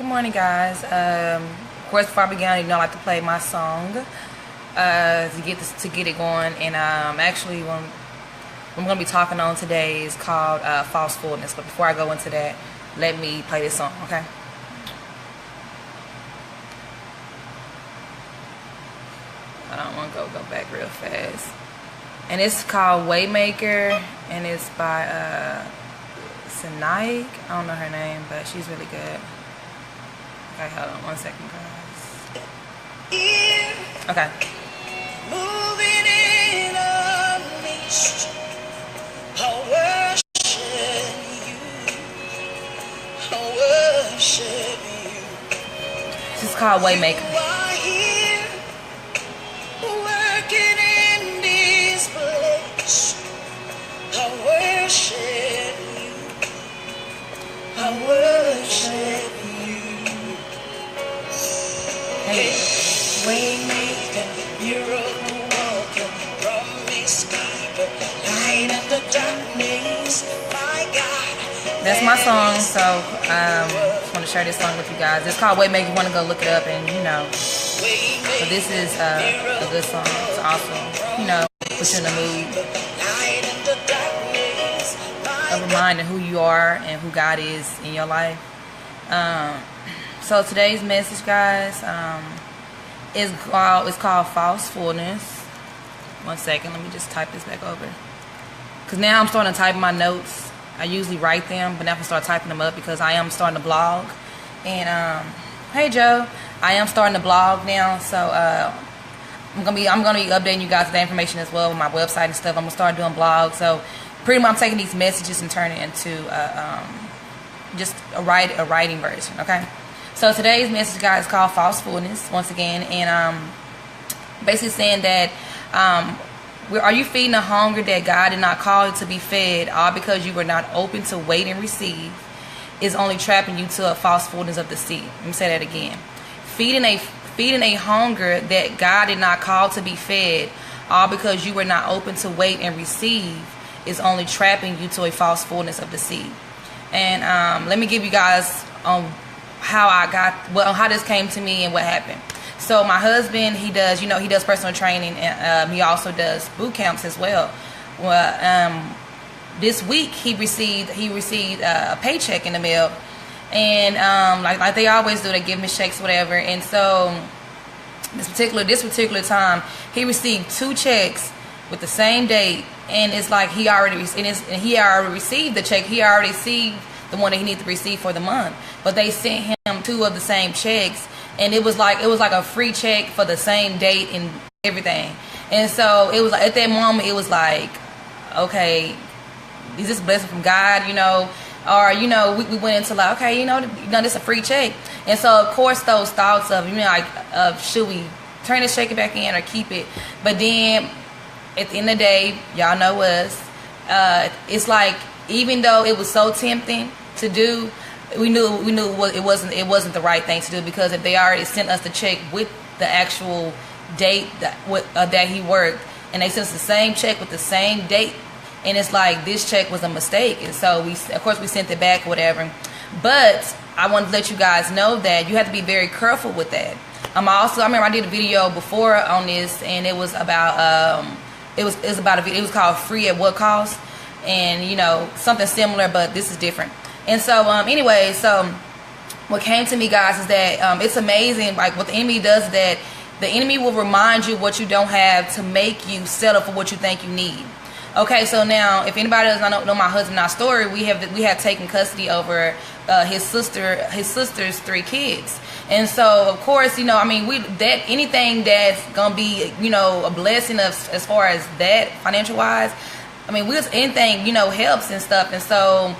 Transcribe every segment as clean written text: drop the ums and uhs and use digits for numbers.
Good morning, guys. Of course, before I begin, you know, I like to play my song to get it going. And actually, what I'm going to be talking on today is called false fullness. But before I go into that, let me play this song, okay? I don't want to go back real fast. And it's called Waymaker, and it's by Sinaik. I don't know her name, but she's really good. Okay, hold on 1 second, guys. Okay. Moving in a midst, I worship you. I worship you. This is called Waymaker. You are here, working in this place. I worship you. I worship you. Hey. Waymaker, miracle worker, promise keeper, light of the darkness, my God. That's my song, so just want to share this song with you guys. It's called Waymaker. You want to go look it up, and you know. So this is a good song. It's awesome. You know, put you in the mood. A reminder who you are and who God is in your life. So today's message, guys, it's called false fullness. 1 second, let me just type this back over. Because now I'm starting to type my notes. I usually write them, but now I'm going to start typing them up because I am starting to blog. And, hey Joe, I am starting to blog now, so I'm gonna be updating you guys with that information as well with my website and stuff. I'm going to start doing blogs. So pretty much I'm taking these messages and turning it into just a writing version, okay? So today's message, guys, is called false fullness, once again, and basically saying that are you feeding a hunger that God did not call you to be fed, all because you were not open to wait and receive, is only trapping you to a false fullness of deceit. Let me say that again. Feeding a hunger that God did not call to be fed, all because you were not open to wait and receive, is only trapping you to a false fullness of deceit. And let me give you guys how this came to me and what happened. So my husband, he does personal training, and he also does boot camps as well. Well, this week he received a paycheck in the mail, and like they always do, they give me checks, whatever. And so this particular time, he received 2 checks with the same date, and it's like he already received the check. He already received the one that he needed to receive for the month, but they sent him 2 of the same checks, and it was like a free check for the same date and everything. And so it was like, at that moment, it was like, okay, is this a blessing from God, you know? Or, you know, we went into like, okay, you know, this is a free check. And so of course those thoughts of, you know, like, should we turn this check back in or keep it? But then at the end of the day, y'all know us, it's like, even though it was so tempting to do, we knew it wasn't the right thing to do, because if they already sent us the check with the actual date that he worked, and they sent us the same check with the same date, and it's like this check was a mistake, and so we sent it back or whatever. But I wanted to let you guys know that you have to be very careful with that. I remember I did a video before on this, and it was about it was called Free at What Cost, and you know, something similar, but this is different. And so anyway, so what came to me, guys, is that it's amazing, like what the enemy does, that the enemy will remind you what you don't have to make you settle for what you think you need. Okay, so now if anybody doesn't know my husband and our story, we have taken custody over his sister's 3 kids. And so of course, you know, I mean, anything that's gonna be, you know, a blessing as far as that financial wise, I mean, anything, you know, helps and stuff. And so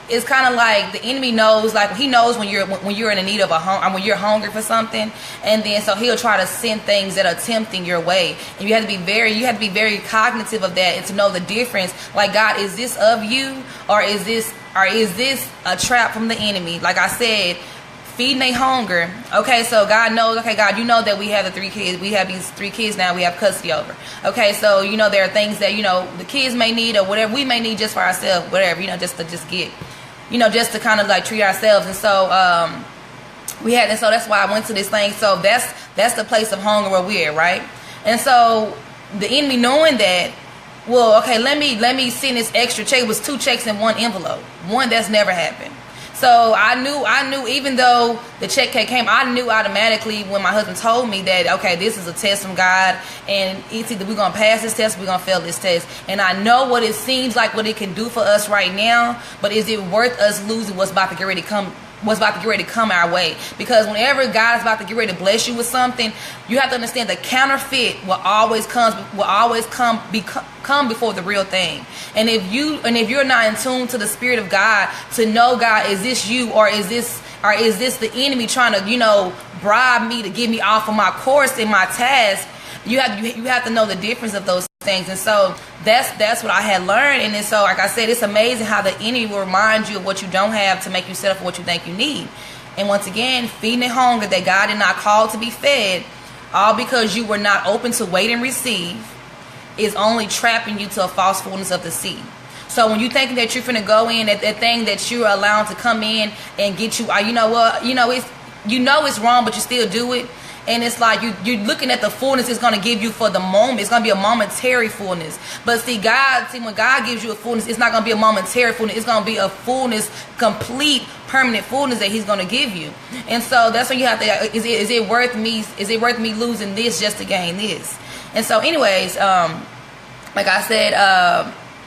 it's kind of like the enemy knows, like he knows when you're in the need of when you're hungry for something, and then so he'll try to send things that are tempting your way, and you have to be very cognitive of that, and to know the difference. Like, God, is this of you, or is this a trap from the enemy? Like I said, feeding their hunger. Okay, so God knows, okay, God, you know that we have the 3 kids. We have these 3 kids now we have custody over. Okay, so, you know, there are things that, you know, the kids may need, or whatever we may need just for ourselves, whatever, you know, just to get. just to kind of like treat ourselves. And so and so that's why I went to this thing. So that's the place of hunger where we're at, right? And so the enemy, knowing that, well, okay, let me send this extra check. It was 2 checks in 1 envelope. One that's never happened. So I knew even though the check came, I knew automatically when my husband told me that, okay, this is a test from God, and it's either we're going to pass this test or we're going to fail this test. And I know what it seems like, what it can do for us right now, but is it worth us losing what's about to get ready to come our way? Because whenever God is about to get ready to bless you with something, you have to understand the counterfeit will always come before the real thing. And if you're not in tune to the Spirit of God to know, God, is this you, or is this the enemy trying to bribe me to get me off of my course in my task? You have to know the difference of those things. And so that's what I had learned. And then so, like I said, it's amazing how the enemy will remind you of what you don't have to make you settle for what you think you need. And once again, feeding the hunger that God did not call to be fed, all because you were not open to wait and receive, is only trapping you to a false fullness of the seed. So when you thinking that you're finna go in at that thing that you're allowed to come in and get you, it's wrong, but you still do it. And it's like you're looking at the fullness it's going to give you for the moment. It's going to be a momentary fullness. But when God gives you a fullness, it's not going to be a momentary fullness. It's going to be a fullness, complete, permanent fullness that He's going to give you. And so that's when you have to, is it worth me losing this just to gain this? And so anyways, like I said,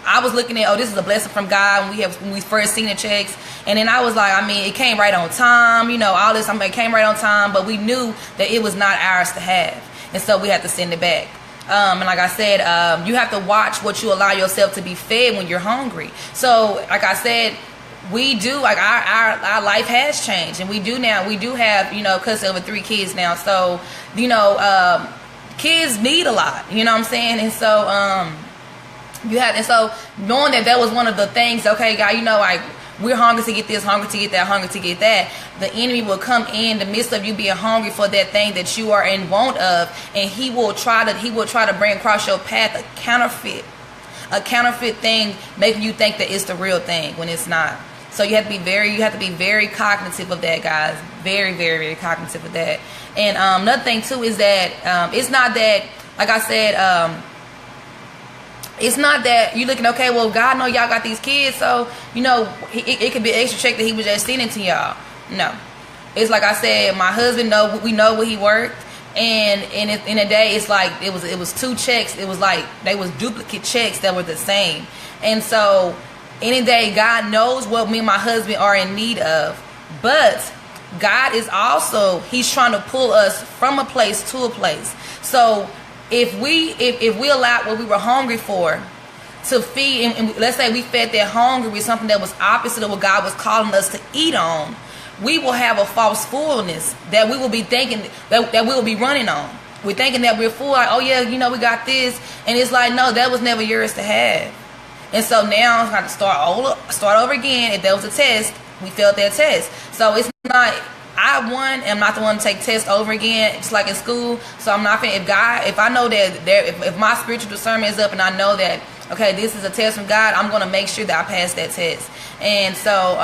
I was looking at, this is a blessing from God when we first seen the checks. And then I was like, it came right on time, all this. It came right on time, but we knew that it was not ours to have. And so we had to send it back. And like I said, you have to watch what you allow yourself to be fed when you're hungry. So like I said, we do, like our life has changed. And we do have, custody over 3 kids now. So, kids need a lot, you know what I'm saying? And so, knowing that was one of the things, okay, God, like we're hungry to get this, hungry to get that, hungry to get that. The enemy will come in the midst of you being hungry for that thing that you are in want of, and he will try to bring across your path a counterfeit thing, making you think that it's the real thing when it's not. So you have to be very cognitive of that, guys. Very, very, very cognitive of that. And another thing too is that it's not that, like I said, it's not that you're looking, okay, well, God know y'all got these kids, so, it could be an extra check that He was just sending to y'all. No. It's like I said, my husband we know what he worked, and in a day, it's like, it was 2 checks. It was like, they was duplicate checks that were the same. And so, any day, God knows what me and my husband are in need of, but God is also, He's trying to pull us from a place to a place. So, if we allowed what we were hungry for to feed, and let's say we fed that hunger with something that was opposite of what God was calling us to eat on, we will have a false fullness that we will be thinking that we will be running on. We're thinking that we're full, like, oh yeah, we got this, and it's like, no, that was never yours to have. And so now I'm going to start over again. If there was a test, we failed that test. So it's not, I am not the one to take tests over again, just like in school. So I'm not finna, if I know that if my spiritual discernment is up and I know that, okay, this is a test from God, I'm going to make sure that I pass that test. And so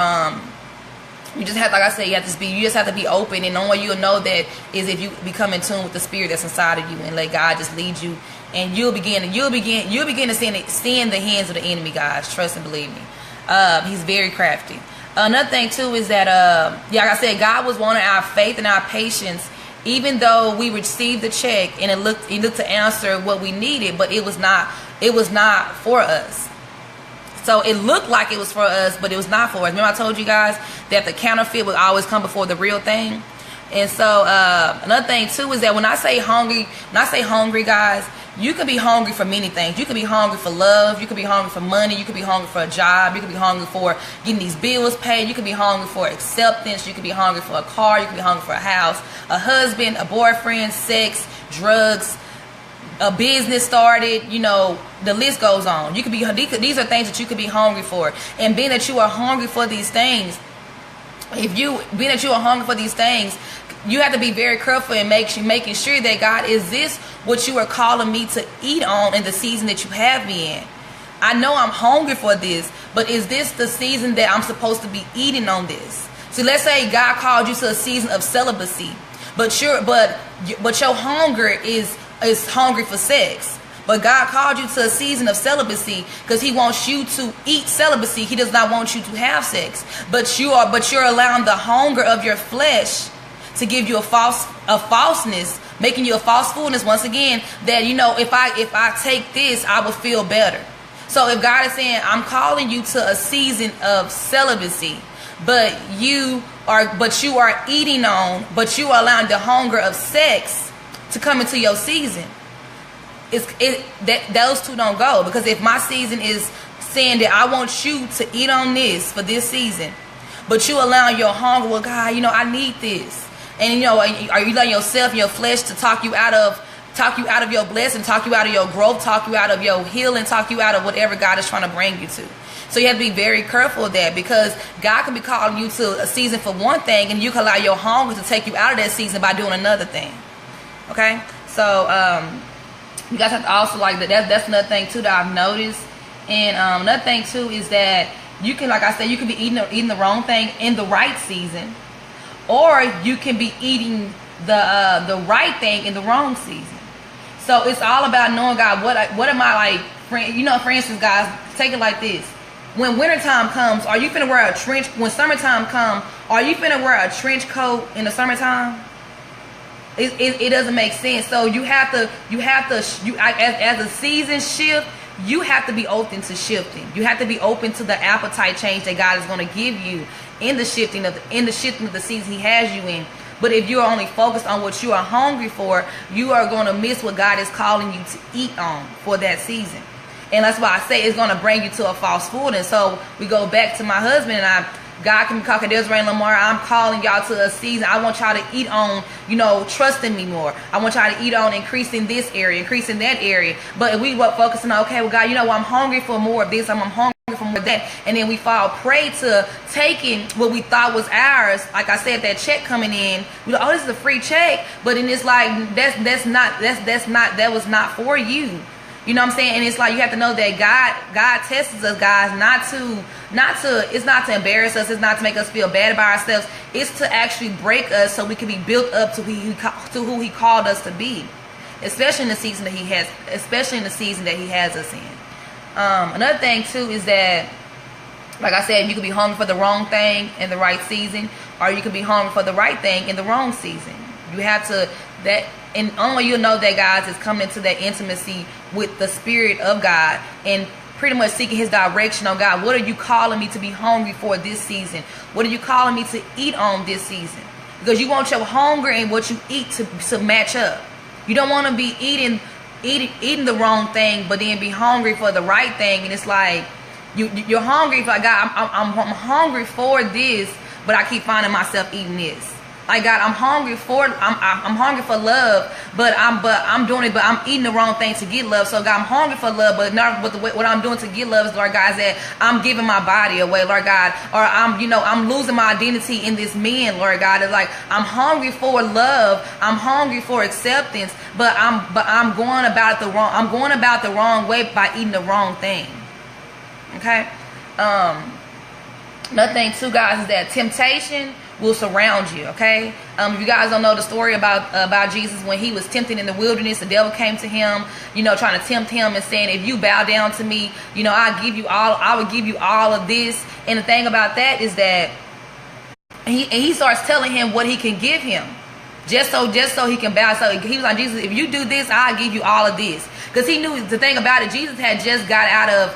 you just have, like I said, you just have to be open, and the only way you'll know that is if you become in tune with the Spirit that's inside of you and let God just lead you, and you'll begin to see in the hands of the enemy, guys. Trust and believe me. He's very crafty. Another thing too is that, like I said, God was wanting our faith and our patience, even though we received the check and it looked to answer what we needed, but it was not for us. So it looked like it was for us, but it was not for us. Remember I told you guys that the counterfeit would always come before the real thing? And so another thing too is that when I say hungry, guys, you could be hungry for many things. You could be hungry for love. You could be hungry for money. You could be hungry for a job. You could be hungry for getting these bills paid. You could be hungry for acceptance. You could be hungry for a car. You could be hungry for a house, a husband, a boyfriend, sex, drugs, a business started. The list goes on. You could be. These are things that you could be hungry for. And being that you are hungry for these things, you have to be very careful in making sure that, God, is this what you are calling me to eat on in the season that you have me in? I know I'm hungry for this, but is this the season that I'm supposed to be eating on this? See, let's say God called you to a season of celibacy, but your hunger is hungry for sex. But God called you to a season of celibacy because He wants you to eat celibacy. He does not want you to have sex. But you're allowing the hunger of your flesh to give you a falseness, making you a false fullness once again, that if I take this, I will feel better. So if God is saying, I'm calling you to a season of celibacy, but you are eating on, but you are allowing the hunger of sex to come into your season, those two don't go. Because if my season is saying that I want you to eat on this for this season, but you allowing your hunger, well, God, I need this. And are you letting yourself and your flesh to talk you out of your blessing, talk you out of your growth, talk you out of your healing, talk you out of whatever God is trying to bring you to? So you have to be very careful of that, because God can be calling you to a season for one thing, and you can allow your hunger to take you out of that season by doing another thing. Okay? So you guys have to also that's another thing too that I've noticed. And another thing too is that you can, like I said, you can be eating the wrong thing in the right season, or you can be eating the right thing in the wrong season. So it's all about knowing, God, what am I like? For instance, guys, take it like this. When wintertime comes, are you finna wear a trench? When summertime comes, are you finna wear a trench coat in the summertime? It doesn't make sense. So you have to as the season shift, you have to be open to shifting. You have to be open to the appetite change that God is going to give you in the shifting of the season He has you in. But if you are only focused on what you are hungry for, you are going to miss what God is calling you to eat on for that season. And that's why I say it's going to bring you to a false fullness. So we go back to my husband and I. God can be talking, Desiree and Lamar, I'm calling y'all to a season. I want y'all to eat on, trusting me more. I want y'all to eat on increasing this area, increasing that area. But if we were focusing on, okay, well, God, I'm hungry for more of this. I'm hungry for more of that. And then we fall prey to taking what we thought was ours. Like I said, that check coming in, we like, oh, this is a free check. But then it's like, that was not for you. You know what I'm saying? And it's like, you have to know that God tests us, guys, it's not to embarrass us. It's not to make us feel bad about ourselves. It's to actually break us so we can be built up to who He called us to be, especially in the season that He has us in. Another thing too is that, like I said, you could be hungry for the wrong thing in the right season, or you could be hungry for the right thing in the wrong season. You have to and only you'll know that, guys, is coming into that intimacy with the Spirit of God and pretty much seeking His direction on, God, what are you calling me to be hungry for this season? What are you calling me to eat on this season? Because you want your hunger and what you eat to match up. You don't want to be eating the wrong thing, but then be hungry for the right thing. And it's like you're hungry for, God, I'm hungry for this, but I keep finding myself eating this. Like, God, I'm hungry for love, but I'm doing it, but I'm eating the wrong thing to get love. So, God, I'm hungry for love, but not what I'm doing to get love is, Lord God, is that I'm giving my body away, Lord God, or I'm losing my identity in this man, Lord God. It's like I'm hungry for love, I'm hungry for acceptance, but I'm going about the wrong way by eating the wrong thing. Okay. Another thing too, guys, is that temptation will surround you. Okay. If you guys don't know the story about Jesus, when He was tempted in the wilderness, the devil came to Him, trying to tempt Him and saying, if you bow down to me, I will give you all of this. And the thing about that is that he starts telling him what he can give him, just so he can bow. So he was like, Jesus, if you do this, I'll give you all of this. Because he knew the thing about it, Jesus had just got out of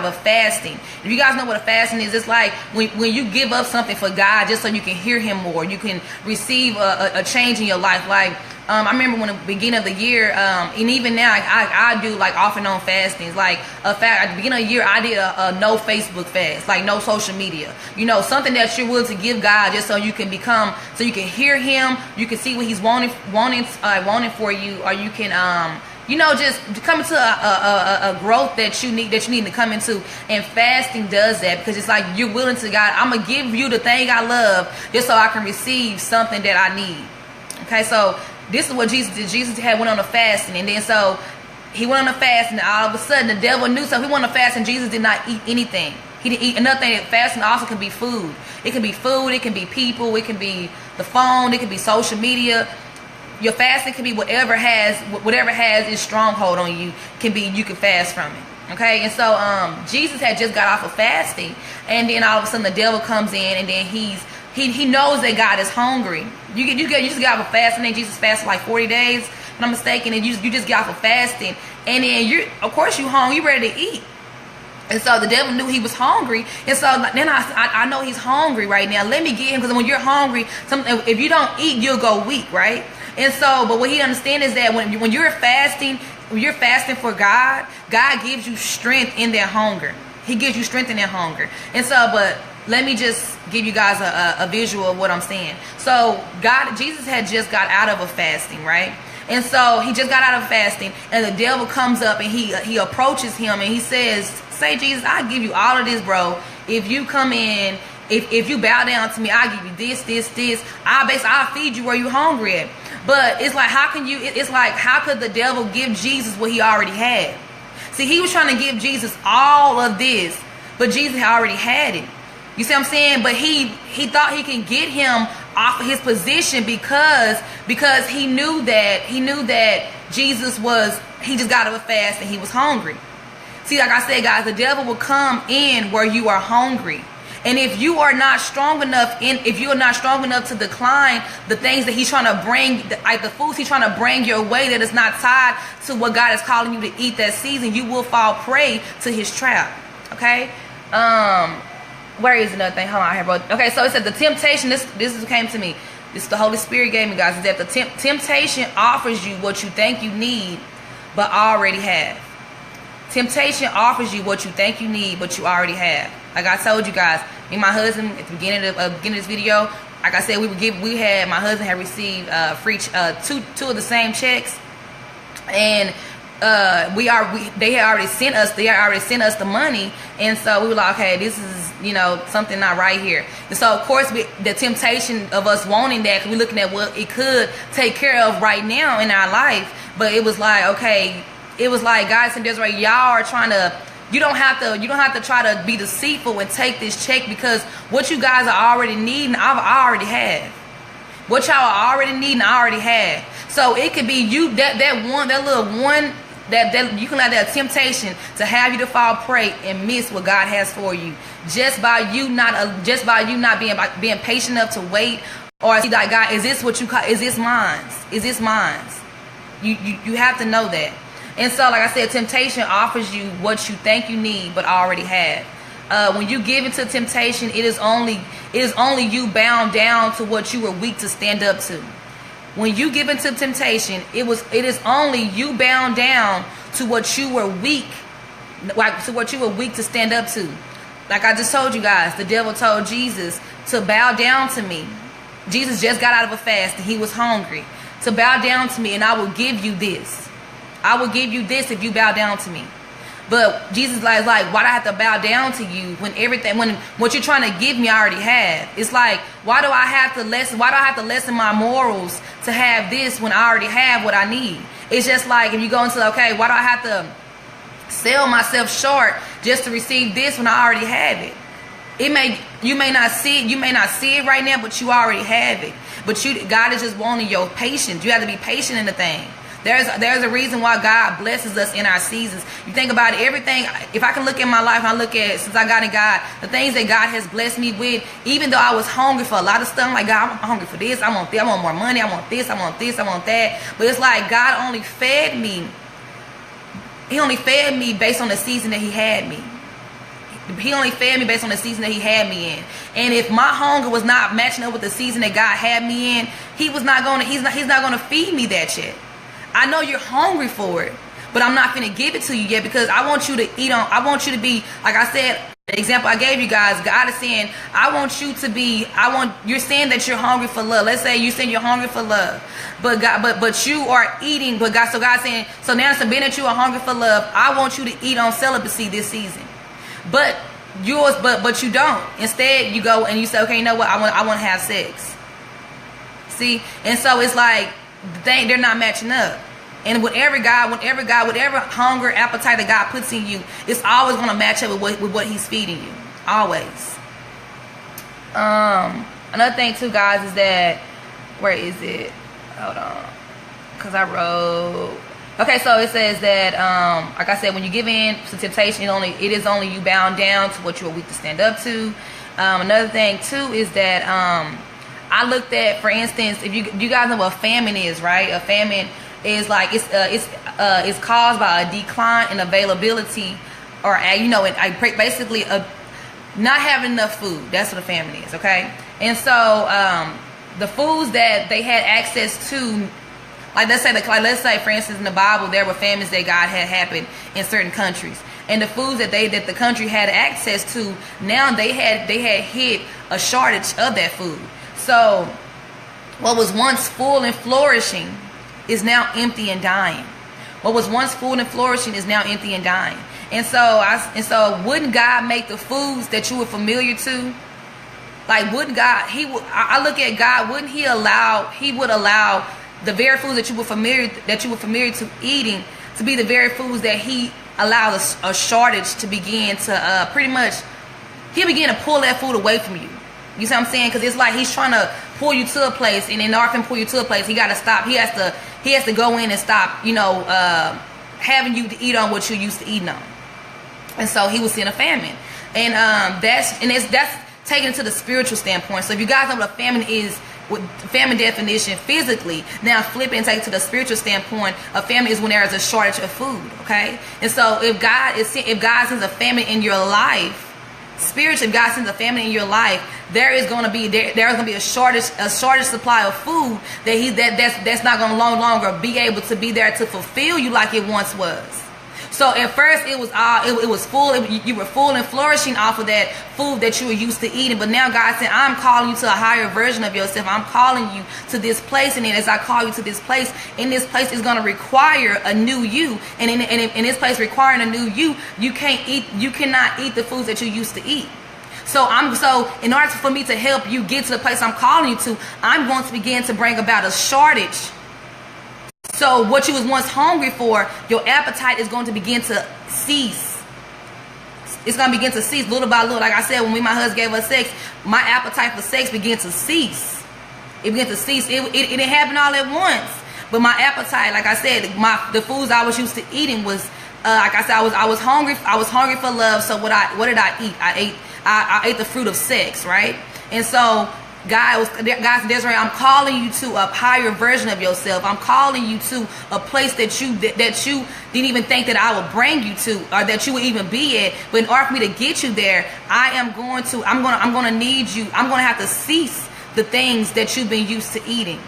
a fasting. If you guys know what a fasting is, it's like when you give up something for God just so you can hear Him more, you can receive a change in your life. Like I remember when the beginning of the year, and even now I do like off and on fastings. Like at the beginning of the year, I did a no Facebook fast, like no social media. Something that you're willing to give God just so you can hear Him, you can see what He's wanting for you, or you can just come into a growth that you need to come into. And fasting does that, because it's like you're willing to, God, I'm gonna give you the thing I love just so I can receive something that I need. Okay, so this is what Jesus did. Jesus had went on a fasting, and then so he went on a fast, and all of a sudden the devil knew something. He went on a fast, and Jesus did not eat anything. He didn't eat another thing. Fasting also can be food. It can be food. It can be people. It can be the phone. It can be social media. Your fasting can be whatever has its stronghold on you. You can fast from it. Okay, and so Jesus had just got off of fasting, and then all of a sudden the devil comes in, and then he knows that God is hungry. You just got off of fasting, and Jesus fasted like 40 days, if I'm mistaken, and you just get off of fasting, and then of course you hungry, you ready to eat. And so the devil knew he was hungry, and so then I know he's hungry right now. Let me get him, because when you're hungry, if you don't eat, you'll go weak, right? And so, but what he understands is that when you're fasting for God, God gives you strength in that hunger. He gives you strength in that hunger. And so, but let me just give you guys a visual of what I'm saying. So Jesus had just got out of a fasting, right? And so he just got out of fasting, and the devil comes up, and he approaches him, and he says, "Say, Jesus, I'll give you all of this, bro. If you come in, if you bow down to me, I'll give you this. I'll feed you where you're hungry at." But it's like, how could the devil give Jesus what he already had? See, he was trying to give Jesus all of this, but Jesus had already had it. You see what I'm saying? But he thought he can get him off of his position because he knew that Jesus he just got out of a fast and he was hungry. See, like I said, guys, the devil will come in where you are hungry. And if you are not strong enough to decline the things that he's trying to bring, like the foods he's trying to bring your way that is not tied to what God is calling you to eat that season, you will fall prey to his trap. Okay? Where is another thing? Hold on, I have wrote. Okay, so it said the temptation, this is what came to me. This is the Holy Spirit gave me, guys, is that the temptation offers you what you think you need, but already have. Temptation offers you what you think you need, but you already have. Like I told you guys, me and my husband at the beginning of this video, like I said, my husband had received two of the same checks, and they had already sent us the money, and so we were like, okay, this is something not right here. And so of course the temptation of us wanting that, because we're looking at what it could take care of right now in our life, but it was like, okay, it was like, guys, and there's right, y'all are trying to. You don't have to try to be deceitful and take this check, because what you guys are already needing, I already have. What y'all are already needing, I already have. So it could be you that little one that you can let that temptation to have you to fall prey and miss what God has for you, just by you not being patient enough to wait, or see like, God, is this what you call? Is this mine? Is this mine? You have to know that. And so, like I said, temptation offers you what you think you need, but already have. When you give into temptation, it is only you bound down to what you were weak to stand up to. When you give into temptation, it is only you bound down to what you were weak, to stand up to. Like I just told you guys, the devil told Jesus to bow down to me. Jesus just got out of a fast and he was hungry. To bow down to me, and I will give you this. I will give you this if you bow down to me. But Jesus is like, why do I have to bow down to you when what you're trying to give me I already have? It's like, why do I have to lessen my morals to have this when I already have what I need? It's just like, if you go into, okay, why do I have to sell myself short just to receive this when I already have it? You may not see it right now, but you already have it. But God is just wanting your patience. You have to be patient in the thing. There's a reason why God blesses us in our seasons. You think about it, everything. If I can look at my life, I look at since I got in God, the things that God has blessed me with. Even though I was hungry for a lot of stuff, I'm like, God, I'm hungry for this. I want this. I want more money. I want this. I want this. I want that. But it's like God only fed me. He only fed me based on the season that He had me. He only fed me based on the season that He had me in. And if my hunger was not matching up with the season that God had me in, He's not gonna feed me that yet. I know you're hungry for it, but I'm not going to give it to you yet, because I want you to eat on. I want you to be, like I said, the example I gave you guys, God is saying, you're saying that you're hungry for love. Let's say you're saying you're hungry for love, but you are eating, so God's saying, so now it's being that you are hungry for love, I want you to eat on celibacy this season. But you don't. Instead, you go and you say, okay, you know what? I want to have sex. See? And so it's like, they're not matching up. And whatever hunger, appetite that God puts in you, it's always going to match up with what he's feeding you. Always. Another thing too, guys, is that, where is it? Hold on. Because I wrote... Okay, so it says that, like I said, when you give in to temptation, it is only you bound down to what you are weak to stand up to. Another thing too is that I looked at, for instance, if you guys know what a famine is, right? A famine is like it's caused by a decline in availability, or basically not having enough food. That's what a famine is, okay? And so the foods that they had access to, like let's say for instance in the Bible there were famines that God had happened in certain countries, and the foods that the country had access to, now they had hit a shortage of that food. So what was once full and flourishing is now empty and dying. What was once full and flourishing is now empty and dying. And so wouldn't God make the foods that you were familiar to? Like, wouldn't God? I look at God. Wouldn't He would allow the very foods that you were familiar to eating to be the very foods that He allowed a shortage to begin to pretty much. He'll begin to pull that food away from you. You see what I'm saying? Because it's like He's trying to pull you to a place, and in order for Him to pull you to a place, He got to stop. He has to go in and stop. Having you to eat on what you're used to eating on. And so He was seeing a famine, and that's taken to the spiritual standpoint. So if you guys know what a famine is, with famine definition physically, now flip it and take it to the spiritual standpoint. A famine is when there is a shortage of food. Okay, and so if God sends a famine in your life, spiritually, if God sends a famine in your life, there is going to be a shortage supply of food that's not going to no longer be able to be there to fulfill you like it once was. So at first it was full. You were full and flourishing off of that food that you were used to eating. But now God said, I'm calling you to a higher version of yourself. I'm calling you to this place. And then as I call you to this place, in this place is going to require a new you. And in this place requiring a new you cannot eat the foods that you used to eat. So in order for me to help you get to the place I'm calling you to, I'm going to begin to bring about a shortage. So what you was once hungry for, your appetite is going to begin to cease. It's going to begin to cease little by little. Like I said, when me and my husband gave us sex, my appetite for sex began to cease. It began to cease. It didn't happen all at once. But my appetite, like I said, the foods I was used to eating was, like I said, I was hungry. I was hungry for love. So what did I eat? I ate the fruit of sex, right? And so God said, Desiree, I'm calling you to a higher version of yourself. I'm calling you to a place that you didn't even think that I would bring you to, or that you would even be at. But in order for me to get you there, I'm going to need you. I'm going to have to cease the things that you've been used to eating,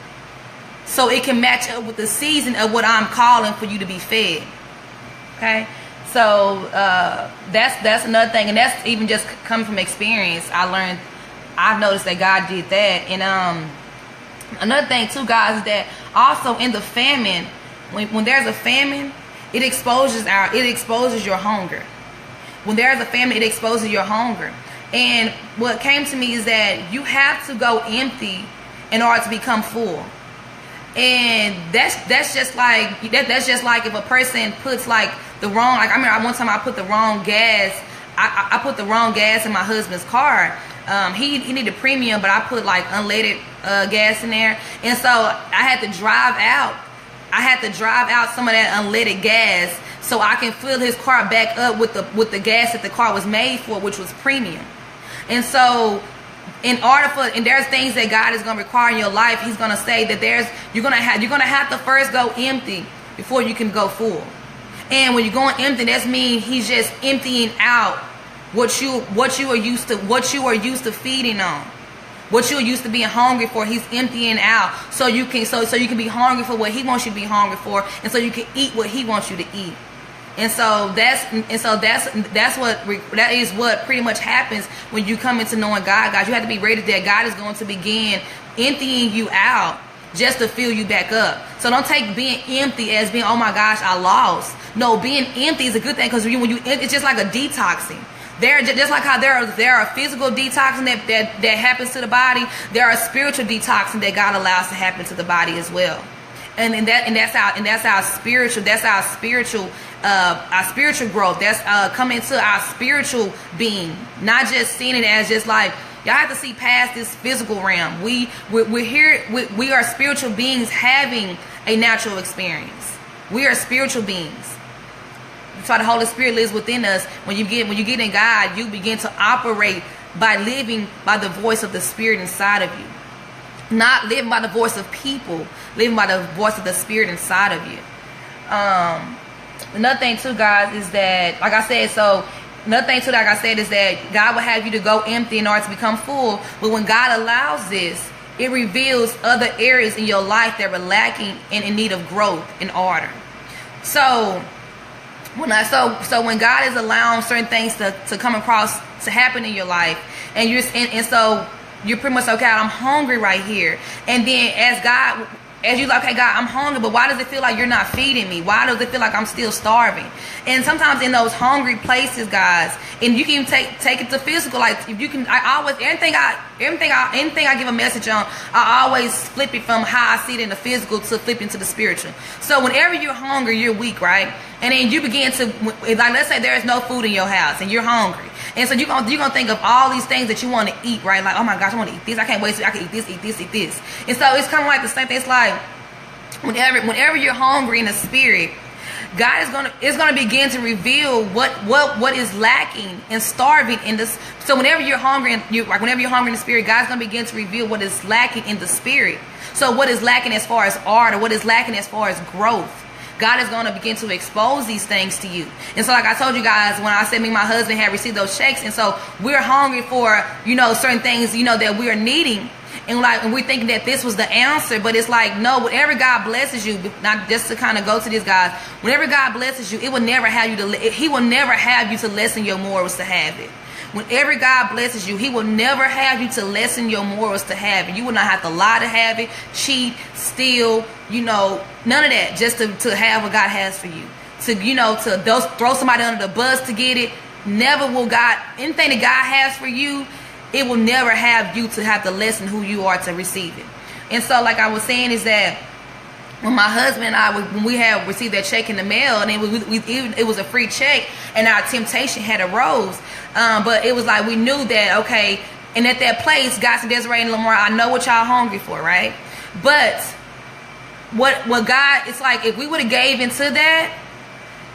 so it can match up with the season of what I'm calling for you to be fed. Okay, so that's another thing, and that's even just coming from experience. I've noticed that God did that. And another thing too, guys, is that also in the famine, when there's a famine, it exposes your hunger. When there's a famine, it exposes your hunger. And what came to me is that you have to go empty in order to become full. And that's just like if a person puts like the wrong, like I remember one time I put the wrong gas. I put the wrong gas in my husband's car. He needed premium, but I put like unleaded gas in there, and so I had to drive out some of that unleaded gas so I can fill his car back up with the gas that the car was made for, which was premium. And so and there's things that God is going to require in your life. He's going to say that you're going to have to first go empty before you can go full. And when you're going empty, that means He's just emptying out what you are used to feeding on, what you're used to being hungry for. He's emptying out so you can be hungry for what He wants you to be hungry for, and so you can eat what He wants you to eat. And so that is what pretty much happens when you come into knowing God. Guys, you have to be ready that God is going to begin emptying you out just to fill you back up. So don't take being empty as being, oh my gosh, I lost. No, being empty is a good thing, because it's just like a detoxing. Just like how there are physical detoxing that happens to the body, there are spiritual detoxing that God allows to happen to the body as well. and that's our spiritual growth. That's coming to our spiritual being, not just seeing it as just like, y'all have to see past this physical realm. We're here. We are spiritual beings having a natural experience. We are spiritual beings. That's why the Holy Spirit lives within us. When you get in God, you begin to operate by living by the voice of the Spirit inside of you. Not living by the voice of people, living by the voice of the Spirit inside of you. Another thing too, guys, is that, like I said, is that God will have you to go empty in order to become full. But when God allows this, it reveals other areas in your life that were lacking and in need of growth and order. So when God is allowing certain things to come across, to happen in your life, and so you're pretty much, okay, I'm hungry right here. And then as you like, okay, God, I'm hungry, but why does it feel like you're not feeding me? Why does it feel like I'm still starving? And sometimes in those hungry places, guys, and you can even take it to physical. Like, if you can, anything I give a message on, I always flip it from how I see it in the physical to flip into the spiritual. So whenever you're hungry, you're weak, right? And then you begin to, like, let's say there is no food in your house and you're hungry. And so you're gonna think of all these things that you want to eat, right? Like, oh my gosh, I want to eat this. I can't wait. I can eat this, eat this, eat this. And so it's kind of like the same thing. It's like whenever you're hungry in the spirit, God is gonna begin to reveal what is lacking and starving in this. So whenever you're hungry in the spirit, God's gonna begin to reveal what is lacking in the spirit. So what is lacking as far as order, what is lacking as far as growth. God is going to begin to expose these things to you. And so, like I told you guys, when I said me and my husband had received those checks, and so we're hungry for, certain things, that we are needing. And we're thinking that this was the answer, but it's like, no, whatever God blesses you, not just to kind of go to this, guys, whenever God blesses you, He will never have you to lessen your morals to have it. Whenever God blesses you, He will never have you to lessen your morals to have it. You will not have to lie to have it, cheat, steal, none of that, just to have what God has for you. To throw somebody under the bus to get it. Never will God, anything that God has for you, it will never have you to have to lessen who you are to receive it. And so, like I was saying, is that when my husband and I, when we had received that check in the mail, and it was a free check, and our temptation had arose, but it was like we knew that, okay, and at that place, God said, Desiree and Lamar, I know what y'all hungry for, right? But what God, it's like if we would have gave into that,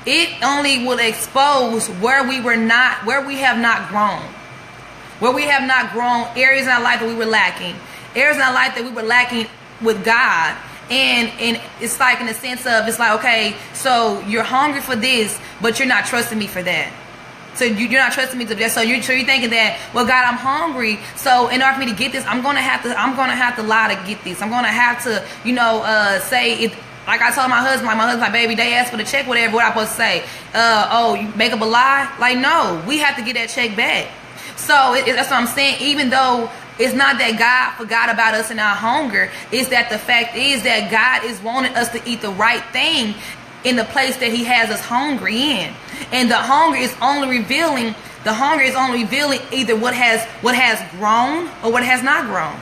it only will expose where we have not grown, areas in our life that we were lacking, areas in our life that we were lacking with God. And it's like, in the sense of, it's like, okay, so you're hungry for this, but you're not trusting me for that. So you're not trusting me to that. So you're thinking that, well, God, I'm hungry. So in order for me to get this, I'm gonna have to lie to get this. I'm gonna have to, say it. Like I told my husband, like, baby, they asked for the check, whatever. What I supposed to say? You make up a lie? Like, no, we have to get that check back. So that's what I'm saying. Even though it's not that God forgot about us in our hunger, it's that the fact is that God is wanting us to eat the right thing in the place that He has us hungry in. And the hunger is only revealing either what has grown or what has not grown.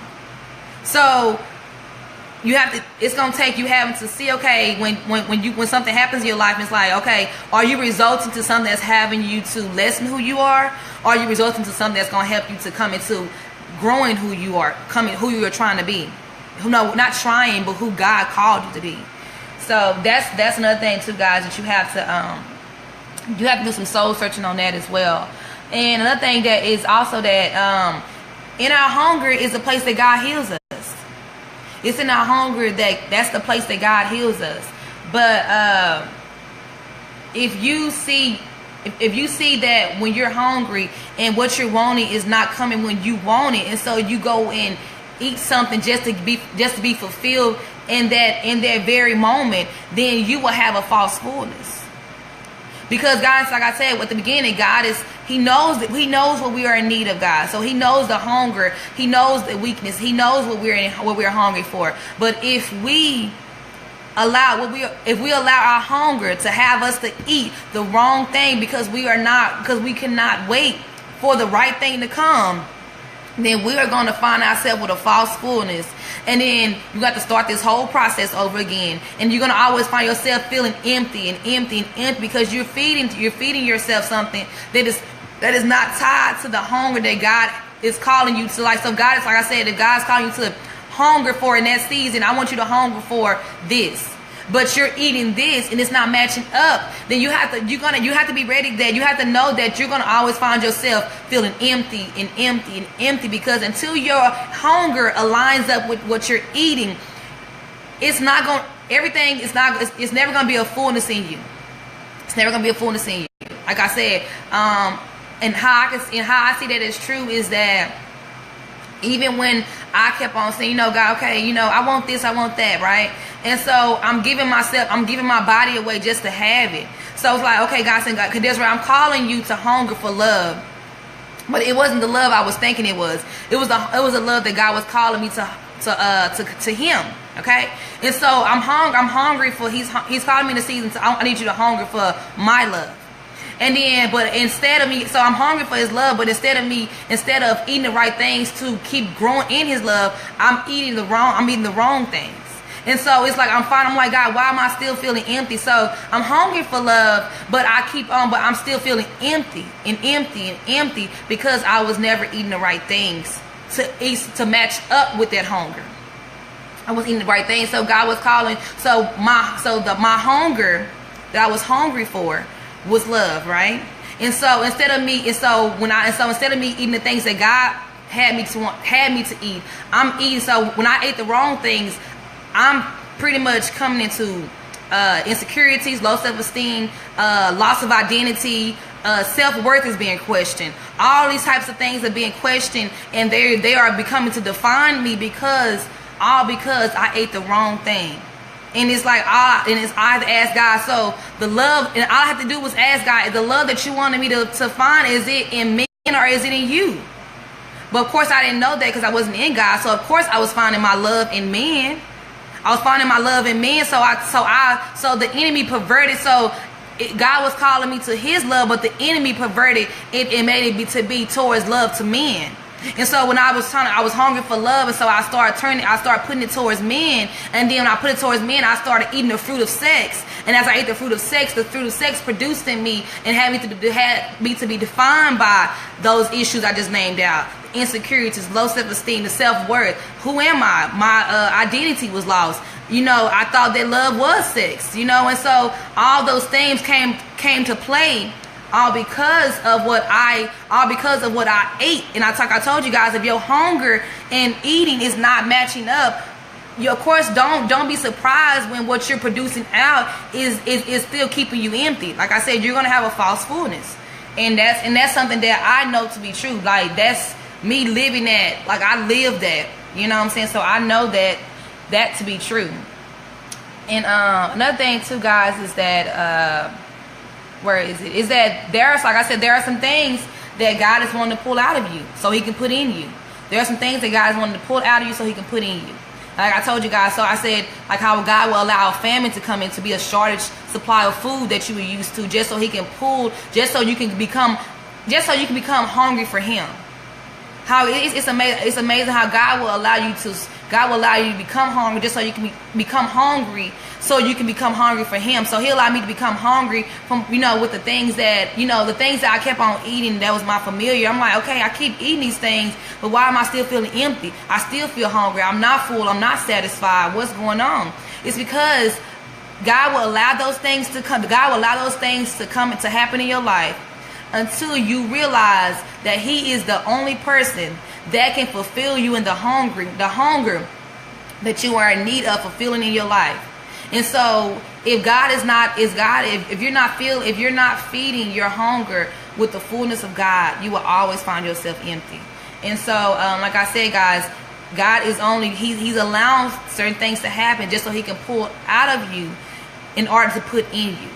So it's gonna take you having to see, okay, when something happens in your life, it's like, okay, are you resulting to something that's having you to lessen who you are? Or are you resulting to something that's gonna help you to come into growing who you are, who you are trying to be? No, not trying, but who God called you to be. So that's another thing too, guys, that you have to do some soul searching on that as well. And another thing that is also that in our hunger is the place that God heals us. It's in our hunger that's the place that God heals us. But if you see that when you're hungry and what you're wanting is not coming when you want it, and so you go and eat something just to be fulfilled in that very moment, then you will have a false fullness. Because God, like I said at the beginning, He knows what we are in need of, God. So He knows the hunger, He knows the weakness, He knows what we're hungry for. But if we allow our hunger to have us to eat the wrong thing because we cannot wait for the right thing to come, then we are going to find ourselves with a false fullness. And then you got to start this whole process over again. And you're going to always find yourself feeling empty and empty and empty, because you're feeding yourself something that is not tied to the hunger that God is calling you to. Like, so God is, like I said, if God's calling you to hunger for in that season, I want you to hunger for this. But you're eating this and it's not matching up, then you have to be ready that you have to know that you're gonna always find yourself feeling empty and empty and empty, because until your hunger aligns up with what you're eating, it's never gonna be a fullness in you. It's never gonna be a fullness in you. Like I said, and how I see that is true is that even when I kept on saying, God, okay, I want this, I want that, right? And so I'm giving my body away just to have it. So it's like, okay, God said, because that's where I'm calling you to hunger for love. But it wasn't the love I was thinking it was. It was a love that God was calling me to Him. Okay, and so I'm hungry for. He's calling me in the season. So I need you to hunger for my love. And then, but instead of me, so I'm hungry for His love, but instead of eating the right things to keep growing in His love, I'm eating the wrong things. And so it's like, I'm like, God, why am I still feeling empty? So I'm hungry for love, but but I'm still feeling empty and empty and empty, because I was never eating the right things to match up with that hunger. I was eating the right things. So God was calling. So my hunger that I was hungry for was love, right? And so instead of me eating the things that God had me to eat, I'm eating. So when I ate the wrong things, I'm pretty much coming into insecurities, low self-esteem, loss of identity, self-worth is being questioned. All these types of things are being questioned, and they are becoming to define me because I ate the wrong thing. And it's like, I have to ask God. So the love, and all I have to do was ask God, the love that you wanted me to find, is it in me or is it in you? But of course I didn't know that, because I wasn't in God. So of course I was finding my love in men. I was finding my love in men. So the enemy perverted. So God was calling me to His love, but the enemy perverted it and made it be towards love to men. And so when I was hungry for love, and so I started putting it towards men. And then when I put it towards men, I started eating the fruit of sex. And as I ate the fruit of sex produced in me and had me to be defined by those issues I just named out. Insecurities, low self-esteem, the self-worth. Who am I? My identity was lost. I thought that love was sex. And so all those things came to play. All because of what I ate. And I told you guys, if your hunger and eating is not matching up, you of course don't be surprised when what you're producing out is still keeping you empty. Like I said, you're gonna have a false fullness, and that's something that I know to be true. Like, that's me living that. Like, I live that. You know what I'm saying? So I know that to be true. And another thing too, guys, is that where is it? Is that like I said, there are some things that God is wanting to pull out of you so He can put in you. There are some things that God is wanting to pull out of you so He can put in you. Like I told you guys, so I said, like, how God will allow a famine to come in, to be a shortage supply of food that you were used to, just so He can pull, just so you can become hungry for Him. How it's amazing how God will allow you to become hungry, just so you can become hungry, so you can become hungry for Him. So He'll allow me to become hungry from, with the things that, the things that I kept on eating that was my familiar. I'm like, okay, I keep eating these things, but why am I still feeling empty? I still feel hungry. I'm not full. I'm not satisfied. What's going on? It's because God will allow those things to come. God will allow those things to come and to happen in your life until you realize that He is the only person that can fulfill you in the hunger that you are in need of fulfilling in your life. And so if you're not feeding your hunger with the fullness of God, you will always find yourself empty. And so like I said, guys, God is He's allowing certain things to happen just so He can pull out of you in order to put in you.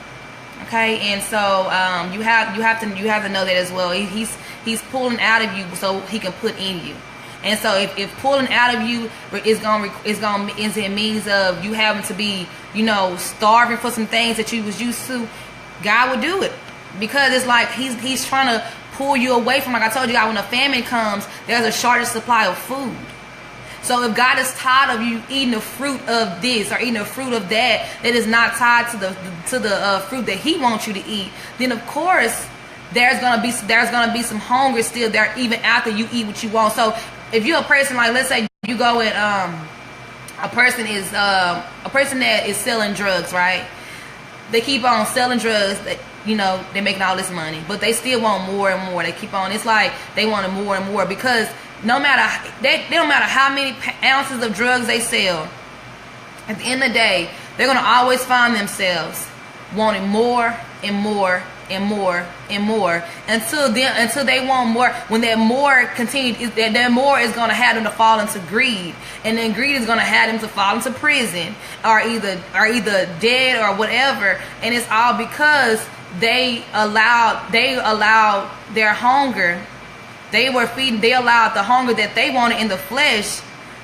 Okay, and so you have to know that as well. He's pulling out of you so He can put in you. And so if pulling out of you is a means of you having to be, starving for some things that you was used to, God will do it, because it's like He's trying to pull you away from, like I told you, God, when a famine comes, there's a shortage supply of food. So if God is tired of you eating the fruit of this or eating the fruit of that is not tied to the fruit that He wants you to eat, then of course there's gonna be some hunger still there even after you eat what you want. So if you're a person, like let's say you go and a person that is selling drugs, right? They keep on selling drugs. They're making all this money, but they still want more and more. They keep on. It's like they want more and more because no matter they don't matter how many ounces of drugs they sell, at the end of the day, they're gonna always find themselves wanting more and more and more and more until they want more. When that more continues, that more is gonna have them to fall into greed, and then greed is gonna have them to fall into prison or either dead or whatever. And it's all because they allowed their hunger. They allowed the hunger that they wanted in the flesh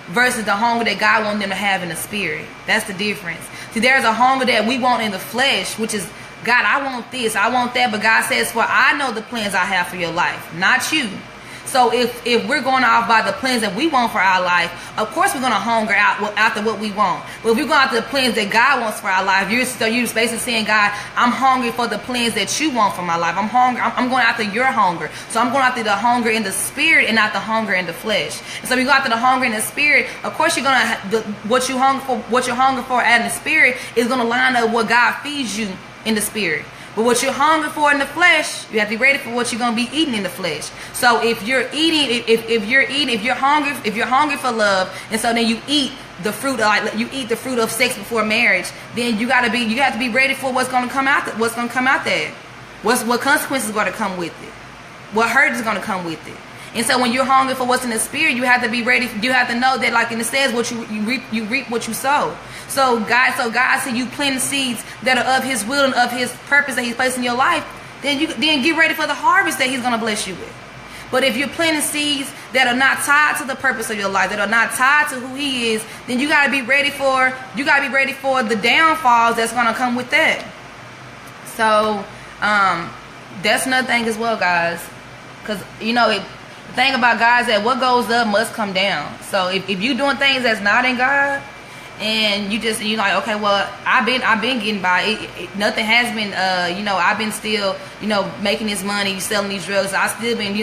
versus the hunger that God wanted them to have in the spirit. That's the difference. See, there's a hunger that we want in the flesh, which is, God, I want this, I want that. But God says, for I know the plans I have for your life, not you. So if we're going off by the plans that we want for our life, of course we're going to hunger out after what we want. But if we're going after the plans that God wants for our life, you're basically saying, God, I'm hungry for the plans that you want for my life. I'm hungry. I'm going after your hunger. So I'm going after the hunger in the spirit and not the hunger in the flesh. And so if you go after the hunger in the spirit, of course you're going to what you're hungry for in the spirit is going to line up what God feeds you in the spirit. But what you're hungry for in the flesh, you have to be ready for what you're going to be eating in the flesh. So if you're hungry for love, and so then you eat the fruit of sex before marriage, then you have to be ready for what's going to come out there. What consequences are going to come with it? What hurt is going to come with it? And so when you're hungry for what's in the spirit, you have to be ready. You have to know that, like in it says, what you reap what you sow. So God said, you plant seeds that are of His will and of His purpose that He's placed in your life. Then get ready for the harvest that He's going to bless you with. But if you're planting seeds that are not tied to the purpose of your life, that are not tied to who He is, then you got to be ready for the downfalls that's going to come with that. So that's another thing as well, guys, because the thing about God is that what goes up must come down. So if you're doing things that's not in God, and you're like, okay, well, I've been getting by. Nothing has been, I've been still, making this money, selling these drugs. I still been,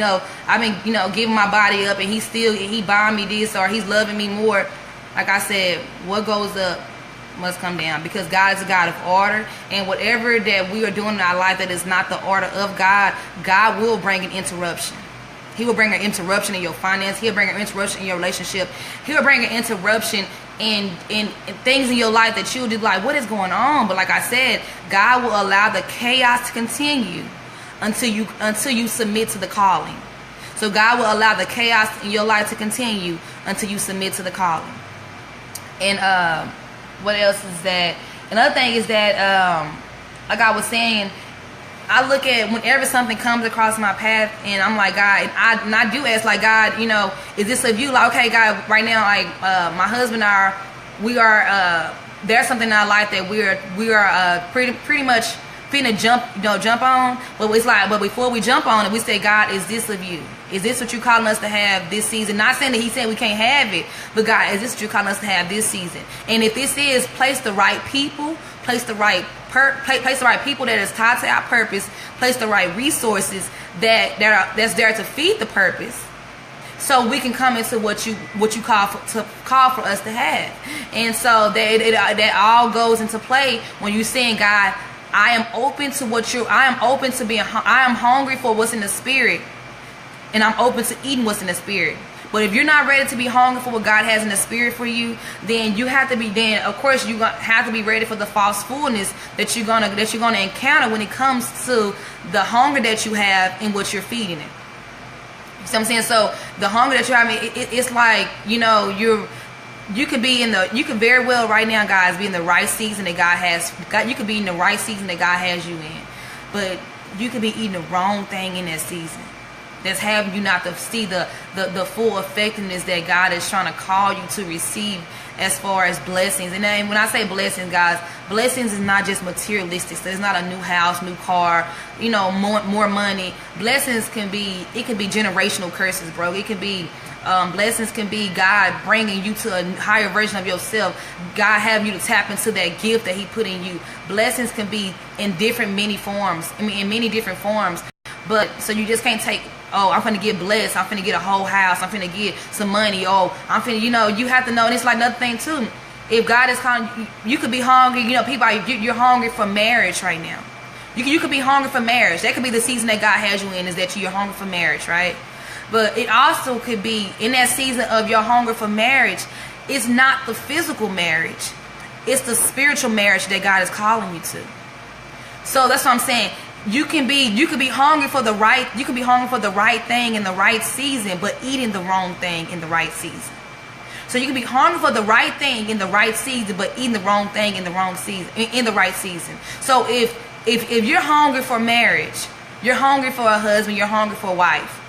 I've been, giving my body up, and he buying me this, or he's loving me more. Like I said, what goes up must come down, because God is a God of order, and whatever that we are doing in our life that is not the order of God, God will bring an interruption. He will bring an interruption in your finance. He'll bring an interruption in your relationship. He'll bring an interruption in things in your life that you'll be like, what is going on? But like I said, God will allow the chaos to continue until you submit to the calling. So God will allow the chaos in your life to continue until you submit to the calling. And what else is that? Another thing is that, like I was saying, I look at whenever something comes across my path, and I'm like, God, and I do ask, like, God, is this of you? Like, okay, God, right now, like, my husband and there's something in our life that we are pretty much finna jump on, but it's like, but before we jump on it, we say, God, is this of you? Is this what you calling us to have this season? Not saying that He said we can't have it, but God, is this what you calling us to have this season? And if this is, place the right people, place the right people that is tied to our purpose, place the right resources that's there to feed the purpose, so we can come into what you call for us to have. And so that all goes into play when you're saying, God, I am open hungry for what's in the spirit, and I'm open to eating what's in the spirit. But if you're not ready to be hungry for what God has in the spirit for you, then of course you have to be ready for the false fullness that you're gonna encounter when it comes to the hunger that you have and what you're feeding it. You see what I'm saying? So the hunger that you have, it's like, you could very well right now, guys, be in the right season that you could be in the right season that God has you in, but you could be eating the wrong thing in that season. that's having you not to see the full effectiveness that God is trying to call you to receive as far as blessings. And then when I say blessings, guys, blessings is not just materialistic. So it's not a new house, new car, you know, more money. Blessings can be, it can be generational curses, bro. It can be blessings can be God bringing you to a higher version of yourself. God having you to tap into that gift that he put in you. Blessings can be in many forms. I mean, in many different forms. But so you just can't take, oh, I'm finna get blessed, I'm finna get a whole house, I'm finna get some money, oh, I'm finna, you know, you have to know. And it's like another thing too. If God is calling you, could be hungry, you know, people, you're hungry for marriage right now. You could be hungry for marriage. That could be the season that God has you in, is that you're hungry for marriage, right? But it also could be in that season of your hunger for marriage, it's not the physical marriage, it's the spiritual marriage that God is calling you to. So that's what I'm saying. You could be hungry for the right thing in the right season, but eating the wrong thing in the right season. So you can be hungry for the right thing in the right season, but eating the wrong thing in the wrong season, in the right season. So if you're hungry for marriage, you're hungry for a husband, you're hungry for a wife,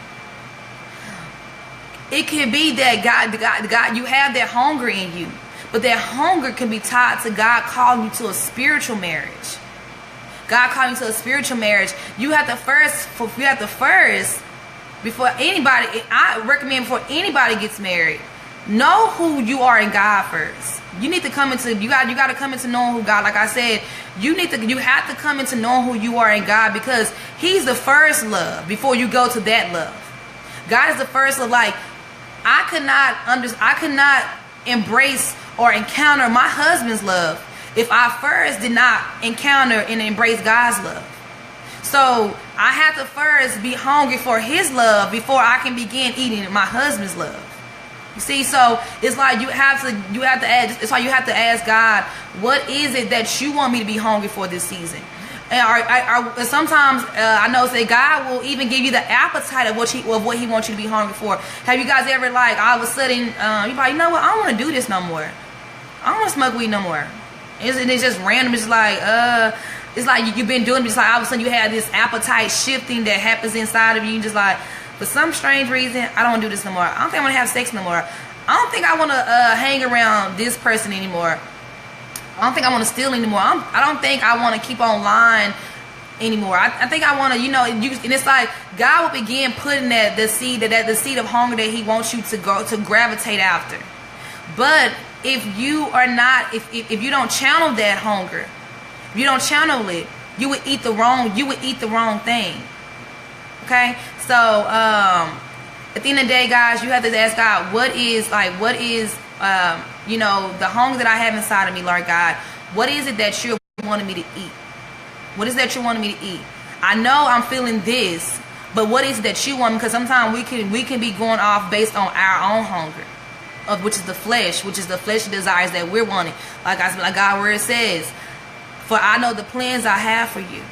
it can be that God, you have that hunger in you, but that hunger can be tied to God calling you to a spiritual marriage. God calling you to a spiritual marriage. You have to first, before anybody, I recommend before anybody gets married, know who you are in God first. You need to come into, you got to come into knowing who God, like I said, you have to come into knowing who you are in God, because he's the first love before you go to that love. God is the first love. Like, I could not embrace or encounter my husband's love if I first did not encounter and embrace God's love. So I have to first be hungry for his love before I can begin eating my husband's love. You see, so it's like you have to ask, it's like you have to ask God, what is it that you want me to be hungry for this season? And sometimes I know that God will even give you the appetite of what he wants you to be hungry for. Have you guys ever, like, all of a sudden you're like, you know what, I don't want to do this no more. I don't want to smoke weed no more. It's just random. It's like you've been doing it. It's like all of a sudden you have this appetite shifting that happens inside of you. You just like, for some strange reason, I don't want to do this no more. I don't think I want to have sex no more. I don't think I want to hang around this person anymore. I don't think I want to steal anymore. I don't think I want to keep on lying anymore. I think I want to, you know, and it's like God will begin putting the seed of hunger that he wants you to gravitate after. But if you are not, if you don't channel that hunger, if you don't channel it, you would eat the wrong thing. Okay? So at the end of the day, guys, you have to ask God, what is you know, the hunger that I have inside of me, Lord God, what is it that you're wanting me to eat? What is that you're wanting me to eat? I know I'm feeling this, but what is it that you want? Because sometimes we can be going off based on our own hunger, of which is the fleshly desires that we're wanting. Like God where it says, for I know the plans I have for you.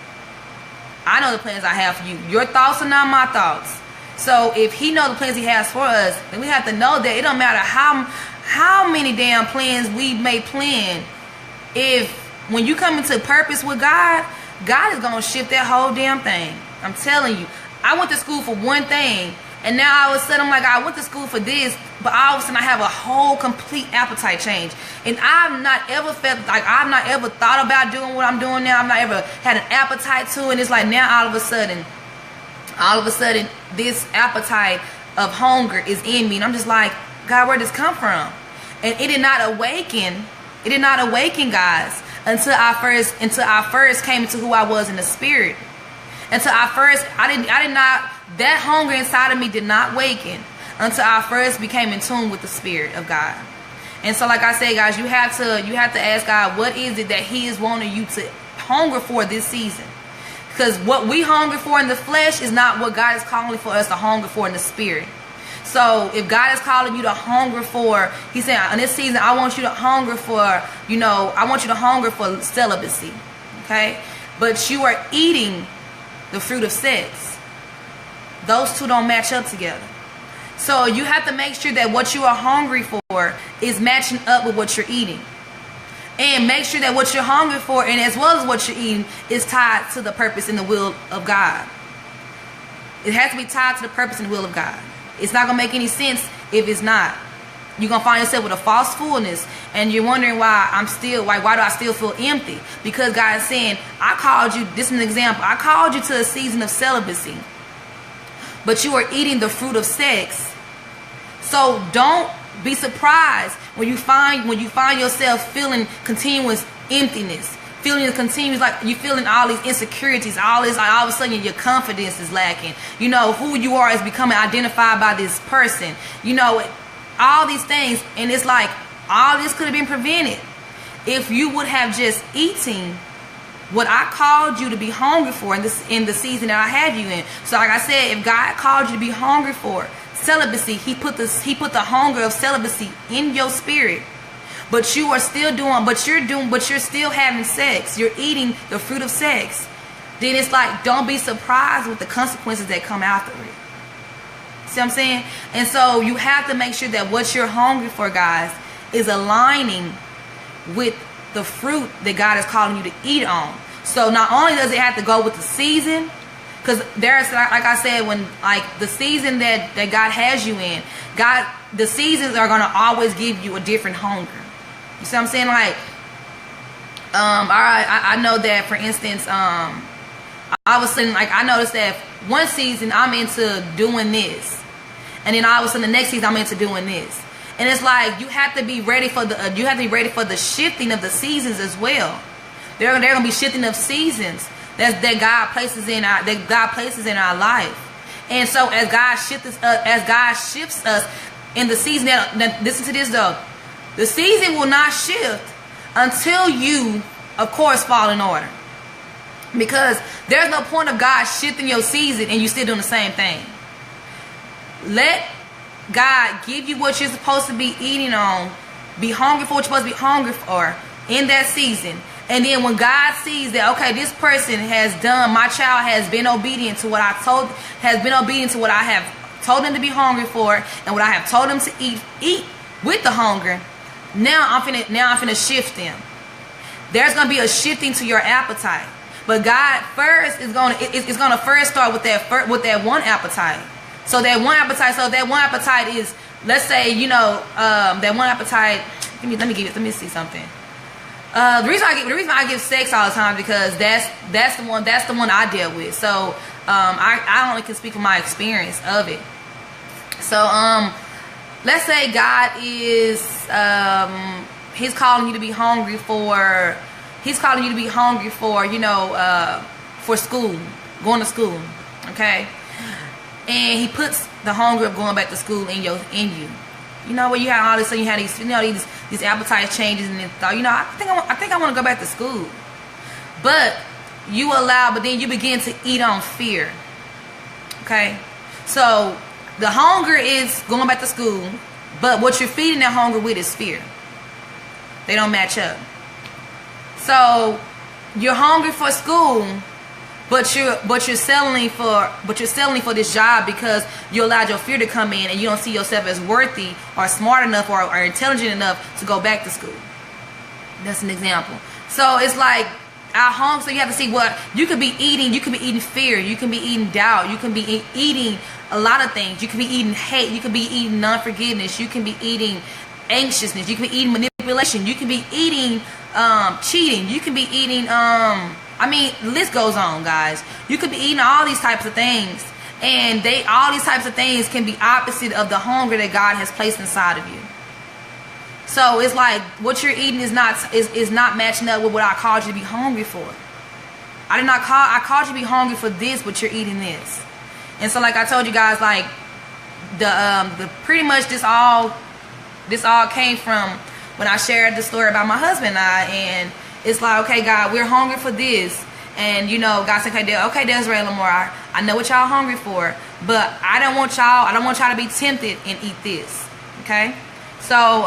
I know the plans I have for you. Your thoughts are not my thoughts. So if he knows the plans he has for us, then we have to know that it don't matter how many damn plans we may plan. If when you come into purpose with God, God is going to shift that whole damn thing. I'm telling you. I went to school for one thing, and now all of a sudden I'm like, I went to school for this, but all of a sudden I have a whole complete appetite change. And I've not ever felt like, I've not ever thought about doing what I'm doing now. I've not ever had an appetite to it. And it's like now all of a sudden this appetite of hunger is in me. And I'm just like, God, where did this come from? And it did not awaken, guys, until I first came into who I was in the spirit. Until that hunger inside of me did not awaken until I first became in tune with the Spirit of God. And so, like I said, guys, you have to ask God, what is it that he is wanting you to hunger for this season? Because what we hunger for in the flesh is not what God is calling for us to hunger for in the spirit. So if God is calling you to hunger for, he's saying, in this season, I want you to hunger for, I want you to hunger for celibacy. Okay? But you are eating the fruit of sex. Those two don't match up together. So you have to make sure that what you are hungry for is matching up with what you're eating. And make sure that what you're hungry for, and as well as what you're eating, is tied to the purpose and the will of God. It has to be tied to the purpose and the will of God. It's not going to make any sense if it's not. You're going to find yourself with a false fullness, and you're wondering why do I still feel empty? Because God is saying, I called you, this is an example, I called you to a season of celibacy, but you are eating the fruit of sex. So don't be surprised when you find yourself feeling continuous emptiness, feeling continuous, like you're feeling all these insecurities, all of a sudden your confidence is lacking. You know, who you are is becoming identified by this person. You know, all these things, and it's like all this could have been prevented if you would have just eaten what I called you to be hungry for in the season that I had you in. So like I said, if God called you to be hungry for celibacy, he put the hunger of celibacy in your spirit, but you're still having sex, you're eating the fruit of sex, then it's like, don't be surprised with the consequences that come after it. See what I'm saying? And so you have to make sure that what you're hungry for, guys, is aligning with the fruit that God is calling you to eat on. So not only does it have to go with the season, because there's, like I said, when like the season that God has you in, the seasons are going to always give you a different hunger. You see what I'm saying? Like, I know that, for instance, I was saying, like, I noticed that one season I'm into doing this, and then all of a sudden the next season I'm into doing this, and it's like you have to be ready for the shifting of the seasons as well. There are gonna be shifting of seasons that God places in our life, and so as God shifts us in the season. Now listen to this though, the season will not shift until you, of course, fall in order. Because there's no point of God shifting your season and you still doing the same thing. Let God give you what you're supposed to be eating on. Be hungry for what you're supposed to be hungry for in that season. And then when God sees that, okay, this person my child has been obedient to what I have told them to be hungry for, and what I have told them to eat with the hunger. Now I'm finna shift them. There's gonna be a shifting to your appetite. But God first is gonna first start with that one appetite. So that one appetite is, let's say, you know, that one appetite. Let me see something. The reason I give sex all the time, because that's the one I deal with. So I only can speak from my experience of it. So let's say God is He's calling you to be hungry for. He's calling you to be hungry for, you know, for school, going to school, okay? And He puts the hunger of going back to school in you. You know, where you have all this, so you have these, you know, these appetite changes, and then thought, you know, I think I want to go back to school. But then you begin to eat on fear, okay? So the hunger is going back to school, but what you're feeding that hunger with is fear. They don't match up. So you're hungry for school, but you're settling for this job because you allowed your fear to come in, and you don't see yourself as worthy or smart enough or intelligent enough to go back to school. That's an example. So it's like our home. So you have to see what you could be eating. You could be eating fear. You can be eating doubt. You can be eating a lot of things. You can be eating hate. You can be eating unforgiveness. You can be eating anxiousness. You can be eating manipulation. You can be eating cheating. You can be eating the list goes on, guys. You could be eating all these types of things, and all these types of things can be opposite of the hunger that God has placed inside of you. So it's like what you're eating is not matching up with what I called you to be hungry for. I called you to be hungry for this, but you're eating this. And so, like I told you guys, like the pretty much this all came from when I shared the story about my husband and I, and it's like, okay, God, we're hungry for this. And, you know, God said, okay, Desiree Lamar, I know what y'all hungry for, but I don't want y'all to be tempted and eat this. Okay? So,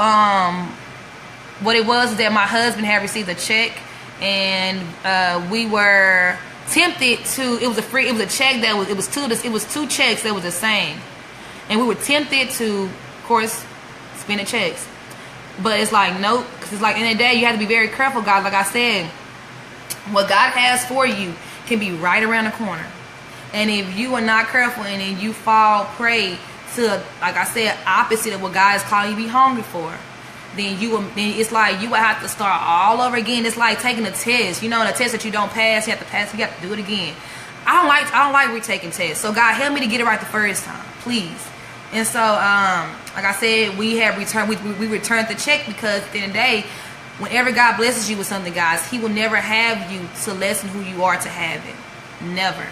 what it was is that my husband had received a check, and we were tempted to, it was a check that was two checks that was the same. And we were tempted to, of course, spend the checks. But it's like, nope, because it's like, in the day, you have to be very careful, guys. Like I said, what God has for you can be right around the corner. And if you are not careful and then you fall prey to, like I said, opposite of what God is calling you to be hungry for, then it's like you will have to start all over again. It's like taking a test. You know, the test that you don't pass, you have to pass. You have to do it again. I don't like retaking tests. So God, help me to get it right the first time, please. And so, like I said, we returned the check, because at the end of the day, whenever God blesses you with something, guys, He will never have you to lessen who you are to have it. Never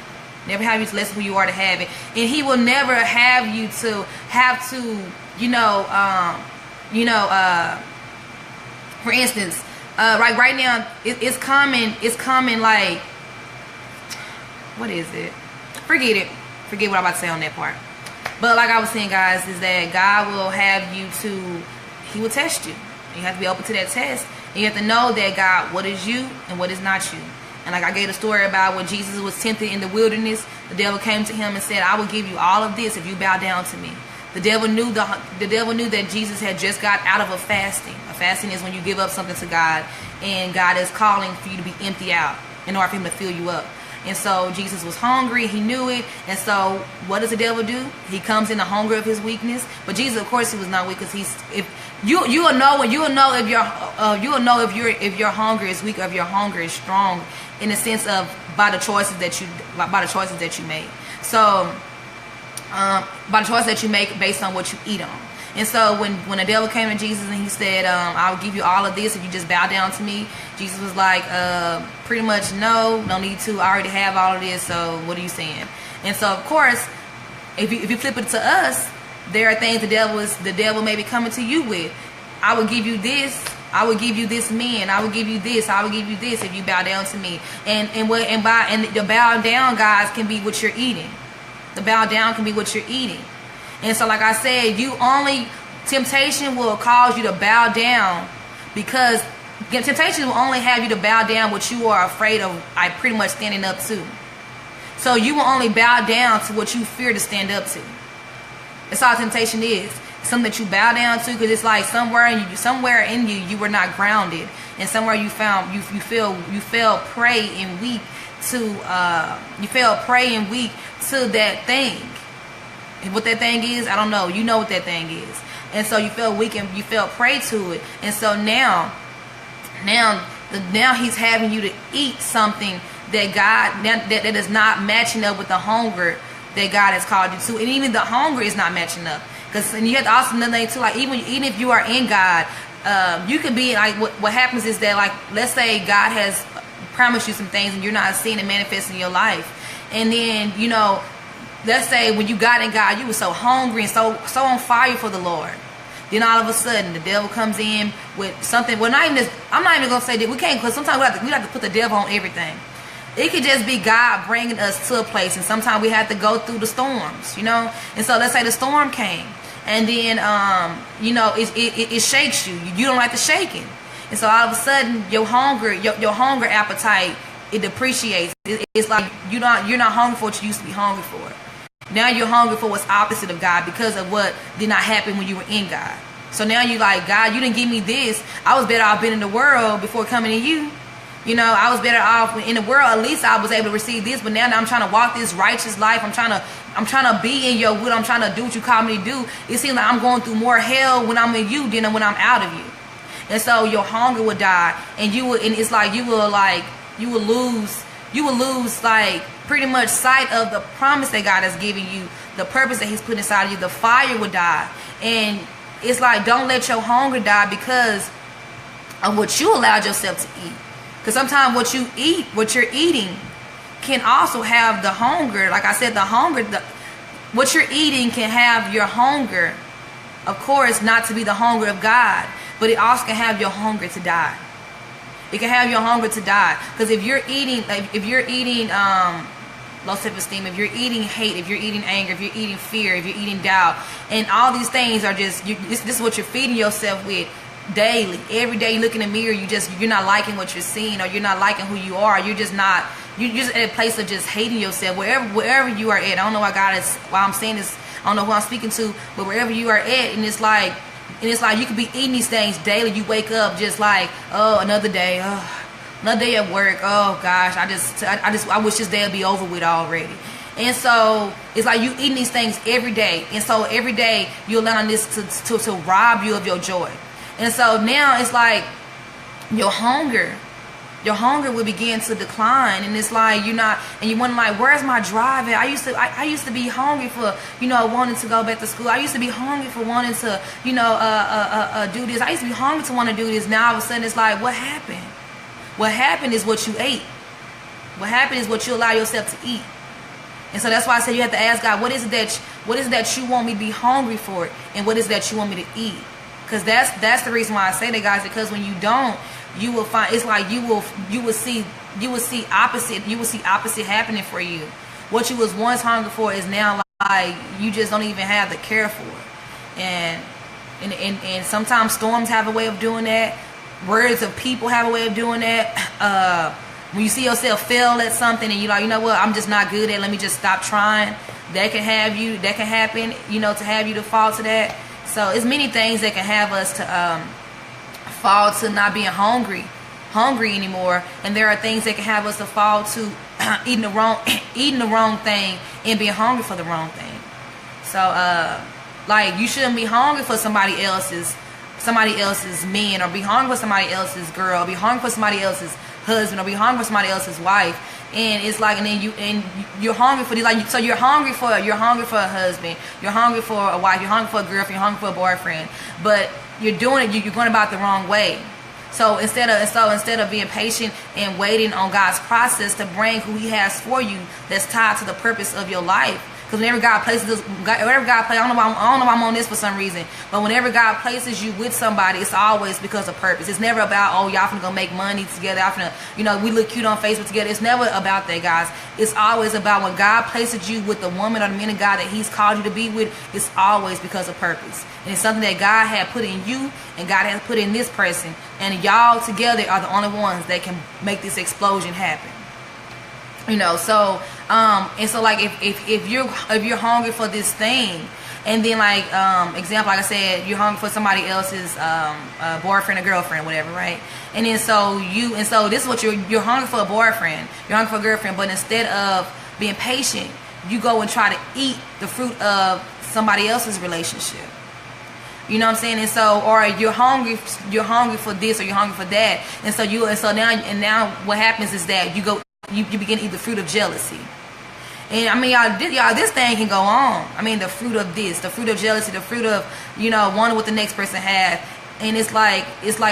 have you to lessen who you are to have it. And He will never have you to have to, for instance, right now, it's coming like, what is it? Forget what I'm about to say on that part. But like I was saying, guys, is that God will have you to, He will test you. You have to be open to that test. And you have to know that God, what is you and what is not you. And like I gave a story about when Jesus was tempted in the wilderness, the devil came to Him and said, I will give you all of this if you bow down to me. The devil knew that Jesus had just got out of a fasting. A fasting is when you give up something to God, and God is calling for you to be empty out in order for Him to fill you up. And so Jesus was hungry. He knew it. And so what does the devil do? He comes in the hunger of his weakness. But Jesus, of course, He was not weak, because you will know if your hunger is weak or if your hunger is strong, in the sense of by the choices that you make. So by the choices that you make based on what you eat on. And so when the devil came to Jesus and he said, I'll give you all of this if you just bow down to me, Jesus was like, pretty much no need to. I already have all of this, so what are you saying? And so, of course, if you flip it to us, there are things the devil may be coming to you with. I will give you this. I will give you this man. I will give you this. I will give you this if you bow down to me. And the bow down, guys, can be what you're eating. The bow down can be what you're eating. And so, like I said, temptation will cause you to bow down, because temptation will only have you to bow down what you are afraid of, pretty much standing up to. So you will only bow down to what you fear to stand up to. That's all temptation is. It's something that you bow down to, because it's like somewhere in you were not grounded, and somewhere you fell prey and weak to that thing. And what that thing is, I don't know. You know what that thing is. And so you felt weak and you felt prey to it. And so now He's having you to eat something that that is not matching up with the hunger that God has called you to. And even the hunger is not matching up. And you have to also another thing too, like even if you are in God, you could be like, what happens is that, like, let's say God has promised you some things and you're not seeing it manifest in your life. And then, let's say when you got in God, you were so hungry and so on fire for the Lord. Then all of a sudden, the devil comes in with something. Well, I'm not even going to say that we can't, because sometimes we have to put the devil on everything. It could just be God bringing us to a place, and sometimes we have to go through the storms, And so let's say the storm came, and then, it shakes you. You don't like the shaking. And so all of a sudden, your hunger appetite, it depreciates. It's like you're not hungry for what you used to be hungry for. Now you're hungry for what's opposite of God, because of what did not happen when you were in God. So now you're like, God, you didn't give me this. I was better off being in the world before coming to you. I was better off in the world. At least I was able to receive this. But now that I'm trying to walk this righteous life, I'm trying to be in your will. I'm trying to do what you call me to do. It seems like I'm going through more hell when I'm in you than when I'm out of you. And so your hunger will die, and you will lose like pretty much sight of the promise that God has given you, the purpose that He's put inside of you. The fire will die. And it's like, don't let your hunger die because of what you allowed yourself to eat. Because sometimes what you're eating can also have the hunger. Like I said, what you're eating can have your hunger, of course, not to be the hunger of God, but it also can have your hunger to die. It can have your hunger to die. Because if you're eating low self-esteem, if you're eating hate, if you're eating anger, if you're eating fear, if you're eating doubt, and all these things are just, this is what you're feeding yourself with daily. Every day you look in the mirror, you're not liking what you're seeing, or you're not liking who you are. You're just at a place of just hating yourself. Wherever you are at, I don't know why I'm saying this, I don't know who I'm speaking to, but wherever you are at, and it's like you could be eating these things daily. You wake up just like, oh, another day, at work. Oh gosh, I wish this day would be over with already. And so it's like you eating these things every day. And so every day you're allowing this to rob you of your joy. And so now it's like your hunger will begin to decline, and it's like you're not, and you wonder like, where's my drive at? I used to be hungry for, wanting to go back to school. I used to be hungry for wanting to, do this. I used to be hungry to want to do this. Now all of a sudden it's like, what happened? What happened is what you ate. What happened is what you allow yourself to eat. And so that's why I said you have to ask God, what is it that you want me to be hungry for, and what is it that you want me to eat? Because that's the reason why I say that, guys. Because when you don't, you will find, it's like you will see opposite happening for you. What you was once hungry for is now like you just don't even have the care for it. And sometimes storms have a way of doing that. Words of people have a way of doing that. When you see yourself fail at something and you're like, you know what, I'm just not good at it, let me just stop trying. That can happen, to have you to fall to that. So it's many things that can have us to fall to not being hungry anymore, and there are things that can have us to fall to eating the wrong thing and being hungry for the wrong thing. So like you shouldn't be hungry for somebody else's man, or be hungry for somebody else's girl, or be hungry for somebody else's husband, or be hungry for somebody else's wife. And it's like, and then you're hungry for these, like, so you're hungry for a husband, you're hungry for a wife, you're hungry for a girlfriend, you're hungry for a boyfriend, but you're doing it, you're going about the wrong way. So instead of being patient and waiting on God's process to bring who He has for you, that's tied to the purpose of your life. Because whenever God places this, I don't know if I'm on this for some reason, but whenever God places you with somebody, it's always because of purpose. It's never about, oh, y'all finna go make money together, y'all finna, we look cute on Facebook together. It's never about that, guys. It's always about when God places you with the woman or the man of God that He's called you to be with, it's always because of purpose. And it's something that God had put in you and God has put in this person, and y'all together are the only ones that can make this explosion happen. So and so like if you're hungry for this thing, and then like example, like I said, you're hungry for somebody else's boyfriend or girlfriend, whatever, right? And then so this is what you're hungry for, a boyfriend, you're hungry for a girlfriend, but instead of being patient, you go and try to eat the fruit of somebody else's relationship. You know what I'm saying? And so, or you're hungry for this, or you're hungry for that, and so now what happens is that you begin to eat the fruit of jealousy. And I mean, y'all, this thing can go on. I mean, the fruit of this, the fruit of jealousy, the fruit of, wanting what the next person has. And it's like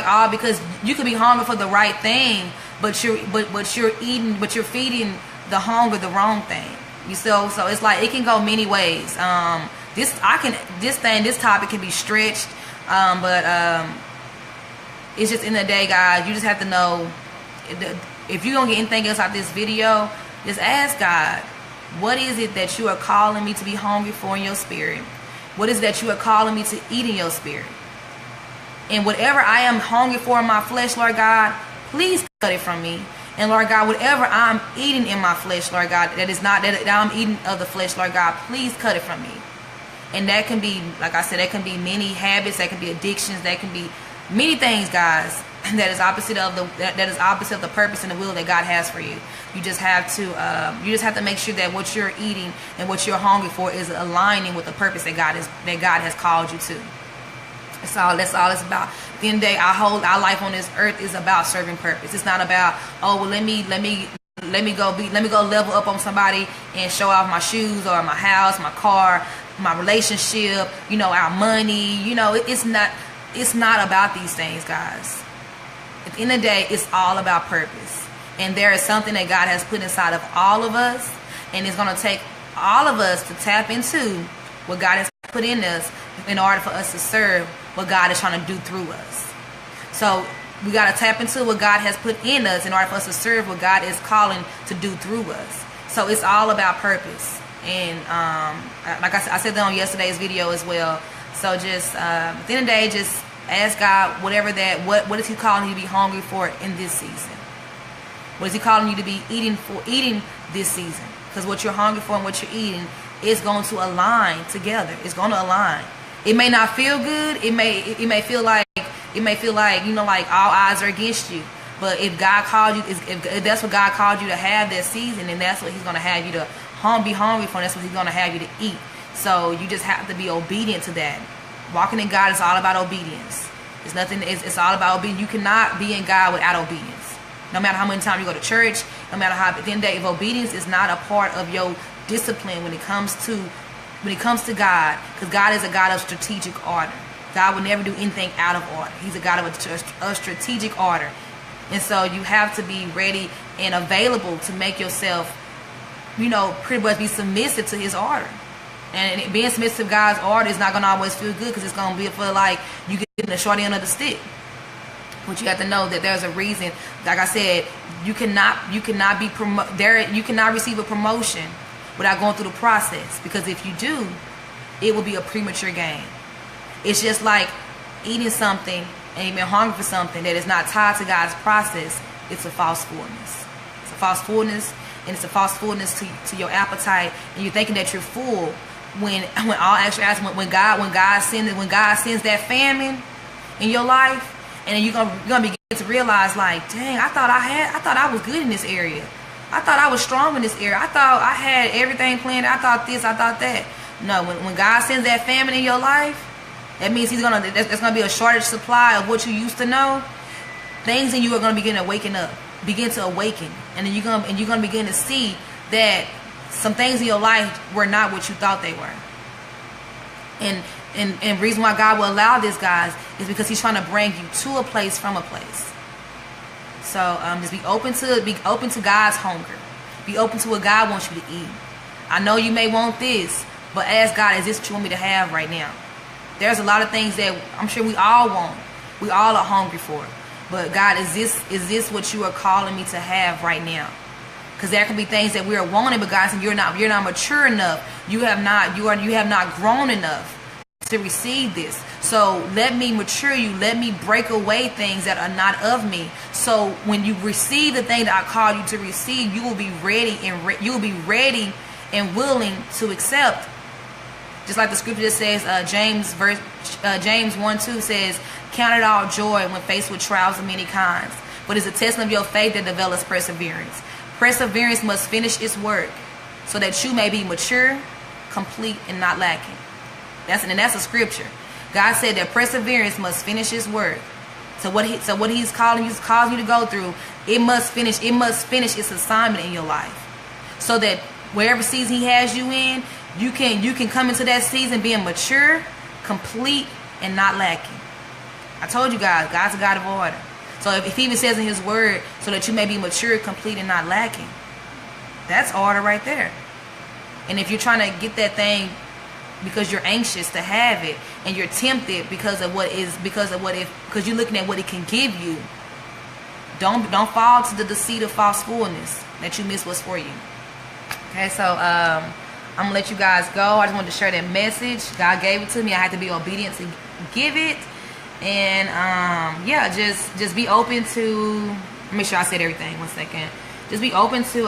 all because you could be hungry for the right thing, but you're feeding the hunger the wrong thing. So it's like it can go many ways. This topic can be stretched, but it's just in the day, guys. You just have to know. If you don't get anything else out of this video, just ask God, what is it that you are calling me to be hungry for in your spirit? What is it that you are calling me to eat in your spirit? And whatever I am hungry for in my flesh, Lord God, please cut it from me. And Lord God, whatever I'm eating in my flesh, Lord God, that I'm eating of the flesh, Lord God, please cut it from me. And that can be, like I said, that can be many habits, that can be addictions, that can be many things, guys. That is opposite of the purpose and the will that God has for you. You just have to make sure that what you're eating and what you're hungry for is aligning with the purpose that God has called you to. That's all it's about. At the end of the day, our life on this earth is about serving purpose. It's not about, oh well, let me go level up on somebody and show off my shoes or my house, my car, my relationship, our money. It's not about these things, guys. At the end of the day, it's all about purpose. And there is something that God has put inside of all of us. And it's going to take all of us to tap into what God has put in us in order for us to serve what God is trying to do through us. So we got to tap into what God has put in us in order for us to serve what God is calling to do through us. So it's all about purpose. And like I said that on yesterday's video as well. So just at the end of the day, just ask God what is He calling you to be hungry for in this season? What is He calling you to be eating this season? Because what you're hungry for and what you're eating is going to align together. It's going to align. It may not feel good. It may feel like like all odds are against you. But if God called you, if that's what God called you to have that season, then that's what He's going to have you to be hungry for, that's what he's going to have you to eat. So you just have to be obedient to that. Walking in God is all about obedience. It's all about obedience. You cannot be in God without obedience. No matter how many times you go to church, no matter how, at the end of the day, if obedience is not a part of your discipline when it comes to God, because God is a God of strategic order. God will never do anything out of order. He's a God of a strategic order. And so you have to be ready and available to make yourself, pretty much be submissive to his order. And being submissive to God's order is not going to always feel good, because it's going to feel like you getting the short end of the stick. But you have to know that there's a reason. Like I said, you cannot receive a promotion without going through the process, because if you do, it will be a premature gain. It's just like eating something and you've been hungry for something that is not tied to God's process. It's a false fullness. It's a false fullness, and it's a false fullness to your appetite, and you're thinking that you're full when all actually when God sends that famine in your life, and then you're gonna begin to realize, like, dang, I thought I was good in this area. I thought I was strong in this area. I thought I had everything planned. I thought this, I thought that. No, when God sends that famine in your life, that means there's gonna be a shortage supply of what you used to know. Things in you are gonna begin to awaken, and then you're gonna begin to see that some things in your life were not what you thought they were. And reason why God will allow this, guys, is because he's trying to bring you to a place from a place. So just be open to God's hunger. Be open to what God wants you to eat. I know you may want this, but ask God, is this what you want me to have right now? There's a lot of things that I'm sure we all want. We all are hungry for. But God, is this what you are calling me to have right now? Because there can be things that we are wanting, but God said you're not mature enough. You have not grown enough to receive this. So let me mature you. Let me break away things that are not of me. So when you receive the thing that I call you to receive, you will be ready and willing to accept. Just like the scripture that says, James 1:2 says, "Count it all joy when faced with trials of many kinds, but it's a testing of your faith that develops perseverance. Perseverance must finish its work, so that you may be mature, complete, and not lacking." That's a scripture. God said that perseverance must finish his work. So what he's calling you to go through, it must finish its assignment in your life. So that wherever season he has you in, you can come into that season being mature, complete, and not lacking. I told you guys, God's a God of order. So if he even says in his word, so that you may be mature, complete, and not lacking, that's order right there. And if you're trying to get that thing because you're anxious to have it, and you're tempted because you're looking at what it can give you, don't fall to the deceit of false fullness that you miss what's for you. Okay, so I'm gonna let you guys go. I just wanted to share that message. God gave it to me. I had to be obedient to give it. And just be open to, make sure I said everything. 1 second. Just be open to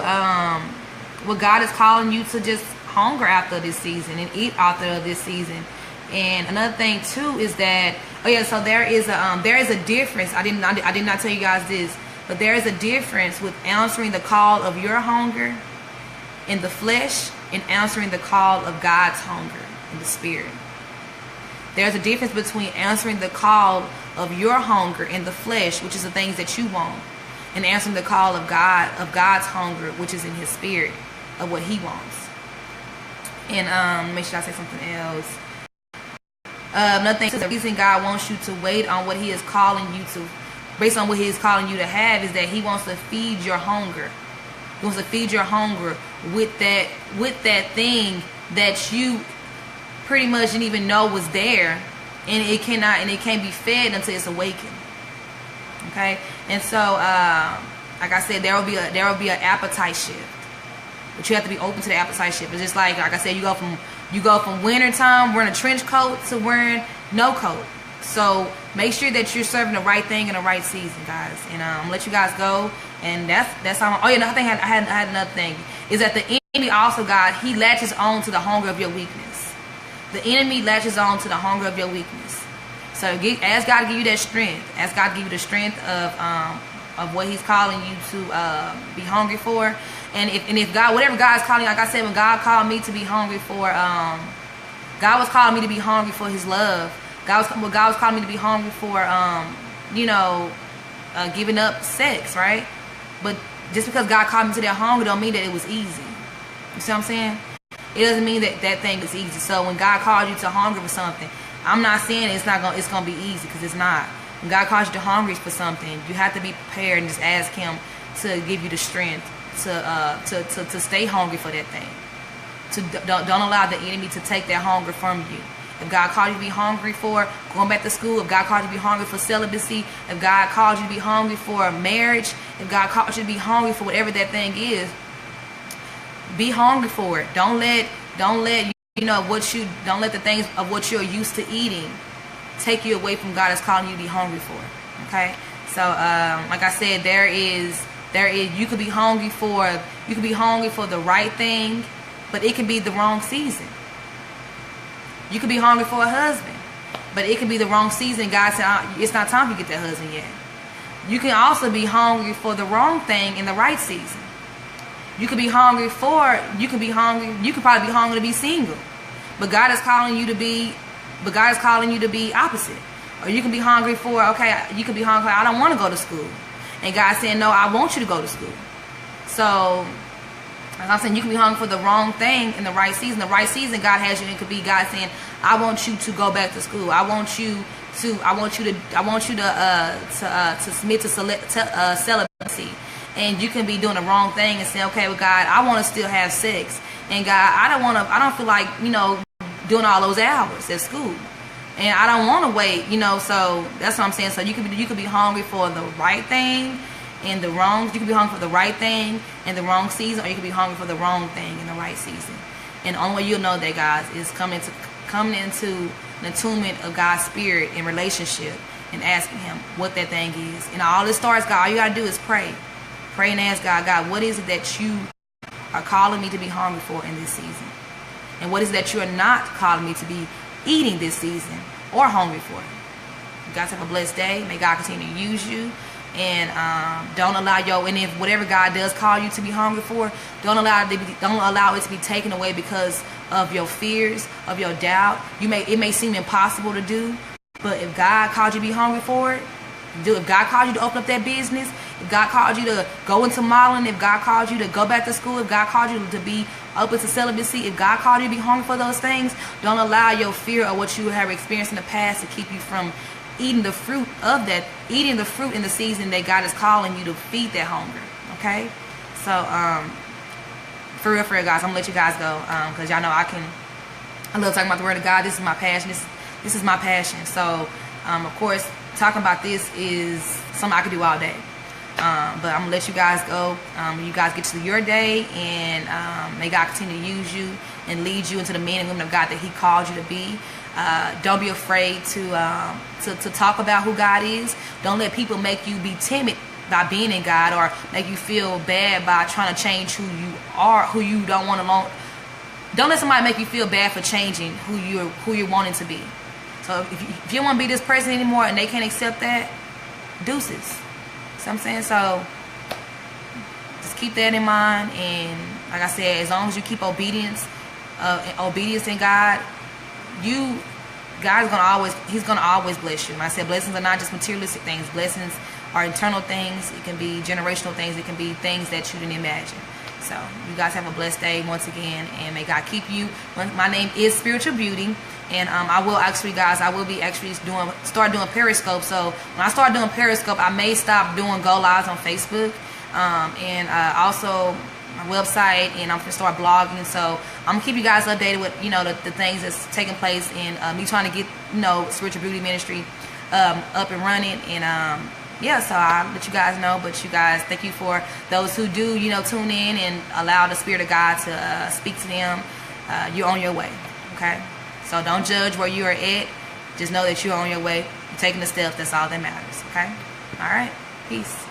what God is calling you to just hunger after this season and eat after this season. And another thing too is that, so there is a difference. I did not tell you guys this, but there is a difference with answering the call of your hunger in the flesh and answering the call of God's hunger in the spirit. There's a difference between answering the call of your hunger in the flesh, which is the things that you want, and answering the call of God's hunger, which is in his spirit, of what he wants. And make sure I say something else. Another thing, the reason God wants you to wait on what he is calling you to, based on what he is calling you to have, is that he wants to feed your hunger. He wants to feed your hunger with that thing that you pretty much didn't even know was there, and it can't be fed until it's awakened. Okay, and so like I said, there will be an appetite shift, but you have to be open to the appetite shift. It's just like I said, you go from winter time wearing a trench coat to wearing no coat. So make sure that you're serving the right thing in the right season, guys. And I'm gonna let you guys go. And that's how. Oh yeah, another thing I had another thing is that the enemy also, God, he latches on to the hunger of your weakness. The enemy latches on to the hunger of your weakness. So ask God to give you that strength. Ask God to give you the strength of of what He's calling you to be hungry for. And if God, whatever God is calling, like I said, when God called me to be hungry for, God was calling me to be hungry for His love. God was calling me to be hungry for, giving up sex, right? But just because God called me to that hunger don't mean that it was easy. You see what I'm saying? It doesn't mean that that thing is easy. So when God calls you to hunger for something, I'm not saying it's gonna be easy, because it's not. When God calls you to hungry for something, you have to be prepared and just ask Him to give you the strength to stay hungry for that thing. Don't allow the enemy to take that hunger from you. If God called you to be hungry for going back to school, if God called you to be hungry for celibacy, if God called you to be hungry for marriage, if God called you to be hungry for whatever that thing is, be hungry for it. Don't let don't let the things of what you're used to eating take you away from God is calling you to be hungry for. Okay? So like I said, there is you could be hungry for the right thing, but it can be the wrong season. You could be hungry for a husband, but it can be the wrong season. God said it's not time to get that husband yet. You can also be hungry for the wrong thing in the right season. You could probably be hungry to be single, but God is calling you to be opposite. Or you can be hungry for, I don't want to go to school. And God's saying, no, I want you to go to school. So, as I'm saying, you can be hungry for the wrong thing in the right season. The right season God has you in could be God saying, I want you to go back to school. I want you to submit to celibacy. And you can be doing the wrong thing and say, okay, well, God, I want to still have sex. And God, I don't feel like, doing all those hours at school. And I don't want to wait, so that's what I'm saying. So you could be hungry for the right thing and the wrong. You could be hungry for the right thing in the wrong season, or you could be hungry for the wrong thing in the right season. And the only way you'll know that, guys, is coming into the attunement of God's spirit in relationship and asking Him what that thing is. And all this starts, God, all you got to do is pray. Pray and ask God, what is it that you are calling me to be hungry for in this season? And what is it that you are not calling me to be eating this season or hungry for? You guys have a blessed day. May God continue to use you. And don't allow and if whatever God does call you to be hungry for, don't allow it to be taken away because of your fears, of your doubt. It may seem impossible to do, but if God called you to be hungry for it, do. If God called you to open up that business, if God called you to go into modeling, if God called you to go back to school, if God called you to be open to celibacy, if God called you to be hungry for those things, don't allow your fear of what you have experienced in the past to keep you from eating the fruit of that, eating the fruit in the season that God is calling you to feed that hunger. Okay? So, for real, guys, I'm gonna let you guys go, because y'all know I love talking about the word of God. This is my passion. This is my passion. So, of course, talking about this is something I could do all day. But I'm gonna let you guys go. You guys get to your day, and may God continue to use you and lead you into the men and women of God that He called you to be. Don't be afraid to talk about who God is. Don't let people make you be timid by being in God, or make you feel bad by trying to change who you are, who you don't want to. Don't let somebody make you feel bad for changing who you're wanting to be. So if you don't want to be this person anymore and they can't accept that, deuces. See what I'm saying? So just keep that in mind. And like I said, as long as you keep obedience in God, He's gonna always bless you. And I said, blessings are not just materialistic things. Blessings are internal things. It can be generational things. It can be things that you didn't imagine. So you guys have a blessed day once again, and may God keep you. My name is Spiritual Beauty, and I will be start doing Periscope. So when I start doing Periscope, I may stop doing go lives on Facebook, and also my website, and I'm gonna start blogging. So I'm gonna keep you guys updated with the things that's taking place in me trying to get Spiritual Beauty Ministry up and running. And so I'll let you guys know. But you guys, thank you for those who do tune in and allow the Spirit of God to speak to them. You're on your way. Okay, so don't judge where you are at. Just know that you're on your way. You're taking the steps. That's all that matters. Okay, all right, peace.